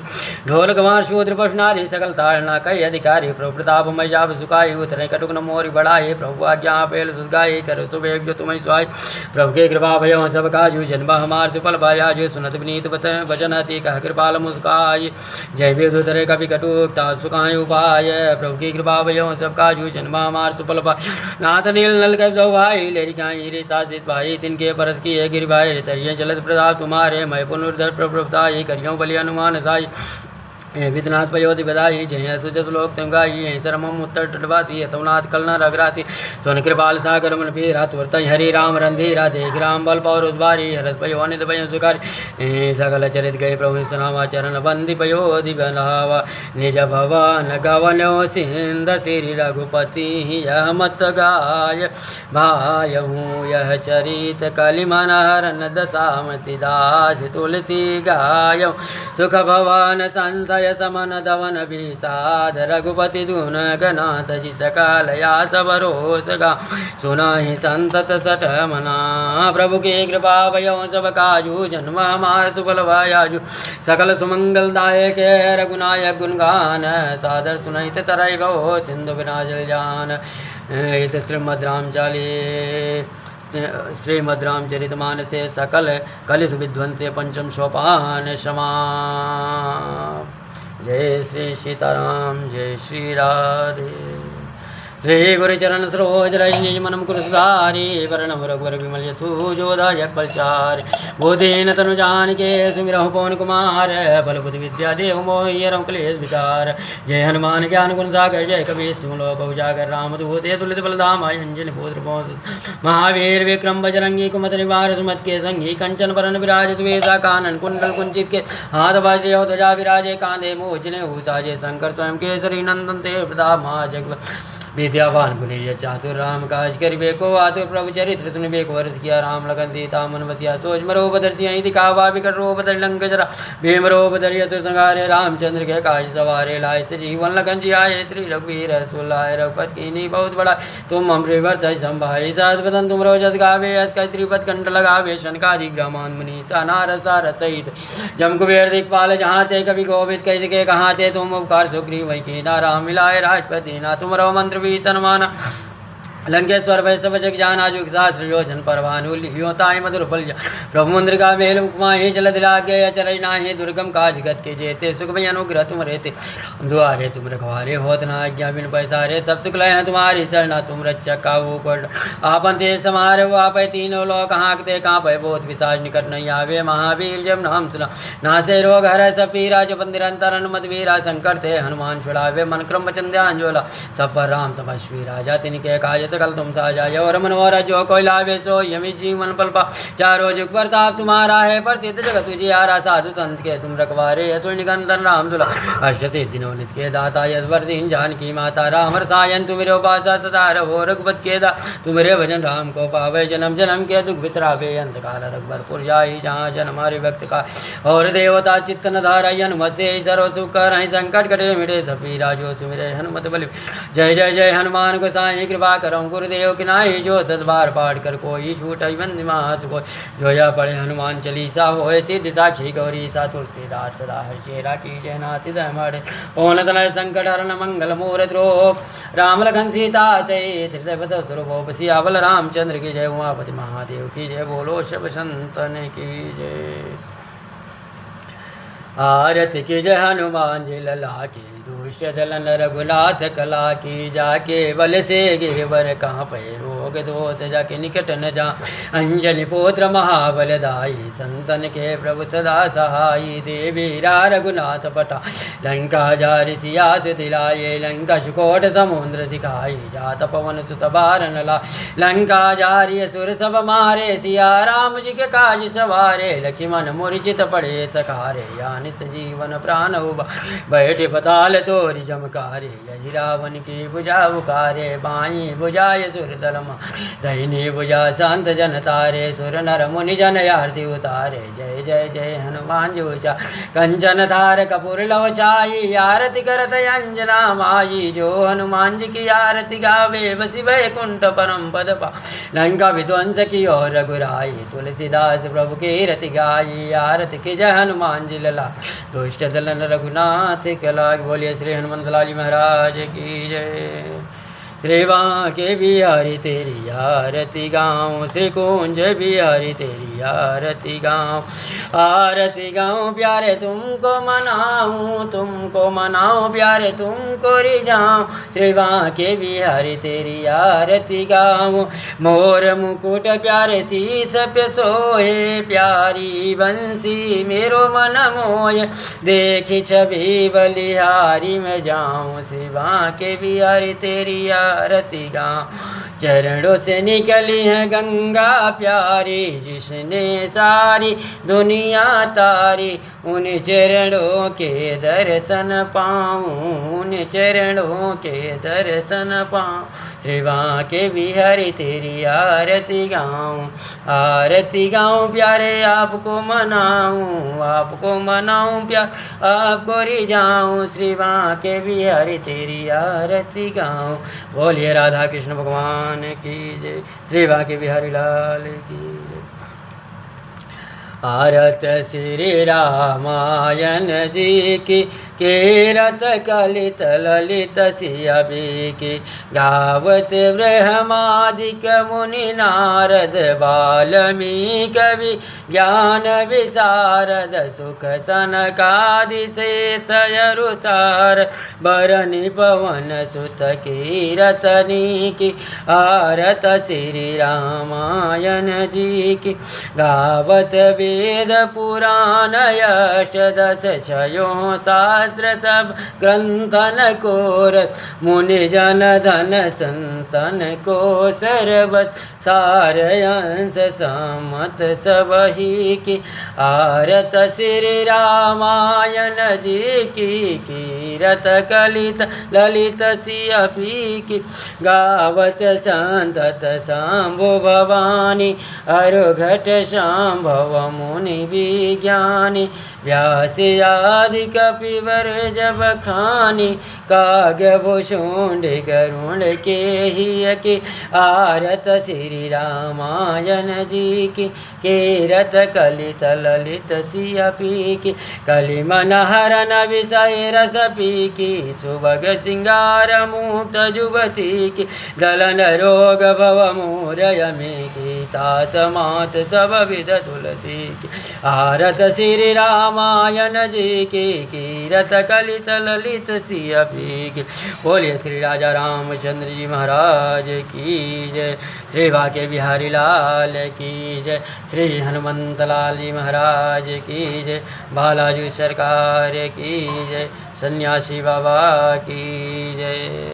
ढोल गंवार शूद्र पशु नारी सकल तारणा कई अधिकारी प्रभु प्रताप मय जाप सुखाई उतरे कटुक न मोरी बढ़ाए प्रभु आज्ञा पेल सुगाई कर सुबेग जो तुम्हें स्वाय प्रभु के कृपा भयो सब काजू जन्म हमार सुफल भाया जो सुनत विनीत वचन अति कह कृपाल मुस्काय जय वेद उतरे कवि कटुकता सुखाय उपाय प्रभु की कृपा भयो सब काजू जन्म हमार सुफल भाई नाथ नील नल कब भाई लेरी गाई रे सासित भाई तिनके परस की है गिरिभाई तरिये चलत प्रताप तुम्हारे मैं पुनर्धर प्रभुताई करियों बलि हनुमान साई विधनाथ पयोधि बधाई जय सुजस लोक तुम गाई शरमम उत्तर तटवासी तवनाथ कलना रघरासी सोन कृपाल सागर मन पीरा तुरत हरि राम रंधीरा देख राम बल पौर उद्वारी हरस पयो नित पयो सुखारी सकल चरित गए प्रभु सुनावा चरण बंदी पयोधि बनावा निज भवन गवनो सिंध श्री रघुपति यह मत गाय भायहूँ यह चरित कलि मनहरन दशामति दास तुलसी गाय सुख भवन संसय समन दवन विषाद रघुपति दुन गनाथ जी सकाल या सबरोस गा सुनाहि संतत सठ मना प्रभु के कृपा भयो सब काजू जन्म हमार सुफल भायाजू सकल सुमंगल दायक रघुनायक गुणगान सादर सुनहित तरय भो सिंधु बिना जल जान इत श्रीमद् रामचाली श्रीमद् रामचरितमानसे सकल कलिस विध्वंसे पंचम सोपान क्षमा। जय श्री सीताराम जय श्री राधे श्री गुरुचरण सरोज रजनी मनम कुरुसारी वर्णम रघुवर विमल यशोजोदायक बलचार बोधेन तनु जान के सुमिरहु पवन कुमार बल बुद्धि विद्या देव मोहरम क्लेश विकार जय हनुमान ज्ञान गुण सागर जय कबीर तुम लोक उजागर राम दूते तुलित बलधाम अंजन पुत्र महावीर विक्रम बजरंगी कुमत निवार सुमत के संगी कंचन बरन विराज सुवेदा कानन कुंडल कुंचित के हाथ बाजे ध्वजा विराजे कांधे मोचने भूषाजे शंकर स्वयं केसरी नंदन ते प्रताप महाजग विद्यावान गुणीय चातुर राम काज करिबे को आतुर प्रभु चरित्र सुनिबे को वर्ष किया राम लगन सीता मन बसिया सोच मरो बदरसी अहि दिखावा विकट रो बदर लंक जरा भीम रो बदर यतु संगारे रामचंद्र के काज सवारे लाए से जीवन लगन जी आए श्री रघुवीर रसुल्लाह रघुपत कीनी बहुत बड़ा तुम हम वर्ष संभाई सास बदन तुम रो जस गावे अस का श्रीपद कंठ लगावे शनकादि ब्राह्मण मुनि सानार सारथ जम कुबेर दिखपाल जहाँ ते कवि गोविंद कैसे के कहाँ थे तुम उपकार सुग्रीव वही की ना राम मिलाए राजपति ना तुम रो मंत्र भी सन्मान लंकेश्वर वैष्णव जग जाना जुग सहस्र योजन परवानुताय मधुर फल प्रभु मंदिर का मेल उपमा ही जल दिला के अचरज नाही दुर्गम काज गत के जेते सुख में अनुग्रह तुम रहते द्वारे तुम रखवारे होत ना आज्ञा बिन पैसारे सब सुख लय तुम्हारी शरणा तुम रक्षक काहू पर आपन ते समारे आप तीनों लोग हाँकते कांपे बहुत विशाज निकट नहीं आवे महावीर जब नाम सुना नासे रोग हर सब पीरा जप निरंतर हनुमत वीरा संकट थे हनुमान छुड़ावे मन क्रम वचन ध्यान जोला सब पर राम तपस्वी राजा तिनके काज सकल तुम साजा और मनोहर जो कोई लावे सो यमी जीवन पल्पा चारों जुग प्रताप तुम्हारा है प्रसिद्ध जगत तुझियारा साधु संत के तुम रखवारे असुर निकंदन राम दुला अष्ट सिद्धिनो नित के दाता यशवर दीन जानकी माता राम रसायन तुम्हें उपासा सदा रहो रघुपत के दा तुम्हारे भजन राम को पावे जन्म जन्म के दुख बितरावे अंतकाल रघुबरपुर जाई जहाँ जन्म हमारे भक्त का और देवता चित्त न धारा हनुमत से सर्व सुख कर संकट कटे मिटे सपीरा जो सुमिरे हनुमत बलि जय जय जय हनुमान को साई कृपा करो गुरुदेव की नाई जो सदबार पाठ कर कोई छूट बंदी मात को जोया पढ़े हनुमान चालीसा होए सिद्ध साक्षी गौरी सा तुलसीदास सदा हर्षेरा की जय नाथ मरे पवन तनय संकट हरण मंगल मूर्त रूप राम लखन सीता सहित सियावल रामचंद्र की जय उमापति महादेव की जय बोलो शिव संतन की जय आरती की जय हनुमान जी लला की दुष्ट दलन रघुनाथ कला की, जाके बल से गिरवर कहाँ पे रोग दोष जाके निकट न जा, अंजनी पुत्र महाबल दाई, संतन के प्रभु सदा सहाई, देवीरा रघुनाथ पटा लंका जारि सिया सु दिलाये, लंका सुकोट समुद्र सिखाई, जात पवन सुत बारन ला, लंका जारि असुर सब मारे, सिया राम जी के काज सवारे, लक्ष्मण मूर्छित पड़े सखारे, यानित जीवन प्राण उबा, बैठे पताल तोरि जमकारे, यही रावण की भुजा उकारे, बाई भुजाय सुर दलमा, दहिनी भुजा शांत जन तारे, सुर नर मुनि जन आरती उतारे, जय जय जय हनुमान जी उचा, कंचन धार कपूर लव छाई, आरती करत अंजना माई, जो हनुमान जी की आरती गावे, बसी वैकुंठ परम पद पा, लंका विध्वंस की और रघुराई, तुलसीदास प्रभु की रति गाई, आरती की जय हनुमान जी लला, दुष्ट दलन रघुनाथ कला। बोलिए श्री हनुमंत लाल जी महाराज की जय। श्री बांके बिहारी तेरी आरती गाऊं, श्री कुंज बिहारी तेरी आरती गाऊं, आरती गाऊं प्यारे तुमको मनाऊं, तुमको मनाऊं प्यारे तुमको रिझाऊं, श्री बांके बिहारी तेरी आरती गाऊं, मोर मुकुट प्यारे शीस पे सोए, प्यारी बंसी मेरो मन मोय, देखी छवि बलिहारी में जाऊं, श्री बांके बिहारी तेरी आरती गाऊं, चरणों से निकली है गंगा प्यारी, जिसने सारी दुनिया तारी, उन चरणों के दर्शन पाऊं, उन चरणों के दर्शन पाऊं, श्री बांके बिहारी तेरी आरती गाऊं, आरती गाऊं प्यारे आपको मनाऊं, आपको मनाऊं प्यार आपको रिझाऊं, श्री बांके बिहारी तेरी आरती गाऊं। बोलिए राधा कृष्ण भगवान की जय, श्री बांके बिहारी लाल की जय। आरत श्री रामायण जी की, कीरत कलित ललित सियाबी की, गावत ब्रह्मादिक मुनि नारद, वाल्मीकि कवि ज्ञान विशारद, सुख सनकादि शेष यरुसार, बरनि पवन सुत कीरतनी की, आरत श्री रामायण जी की, गावत वेद पुराण अष्टदश छयों शास्त्र सब ग्रंथन कोर, मुनि जन धन संतन को सर्वत, सारयंस समत सबही की, आरत श्री रामायण जी की, कीरत कलित ललित सियपी की, गावत संतत शंभु भवानी, अरुघट शांभव मुनि विज्ञानी, व्यास आदि कपिवर जब खानी, काव्यभूषुंड गरुण के ही की, आरत श्री रामायण जी की, कीरत कलित ललित सियपी की, कलि मन हरन विषय रस पी की, सुभग सिंगार मुक्त जुबती की, दलन रोग भव मूरय में की, तात मात सब विध तुलसी की, आरत श्री रामायण जी की, कीरत कलित ललित सियपी की। बोलिए श्री राजा रामचंद्र जी महाराज की जय, श्री बांके बिहारी लाल की जय, श्री हनुमंत लाल जी महाराज की जय, बालाजी सरकार की जय, सन्यासी बाबा की जय।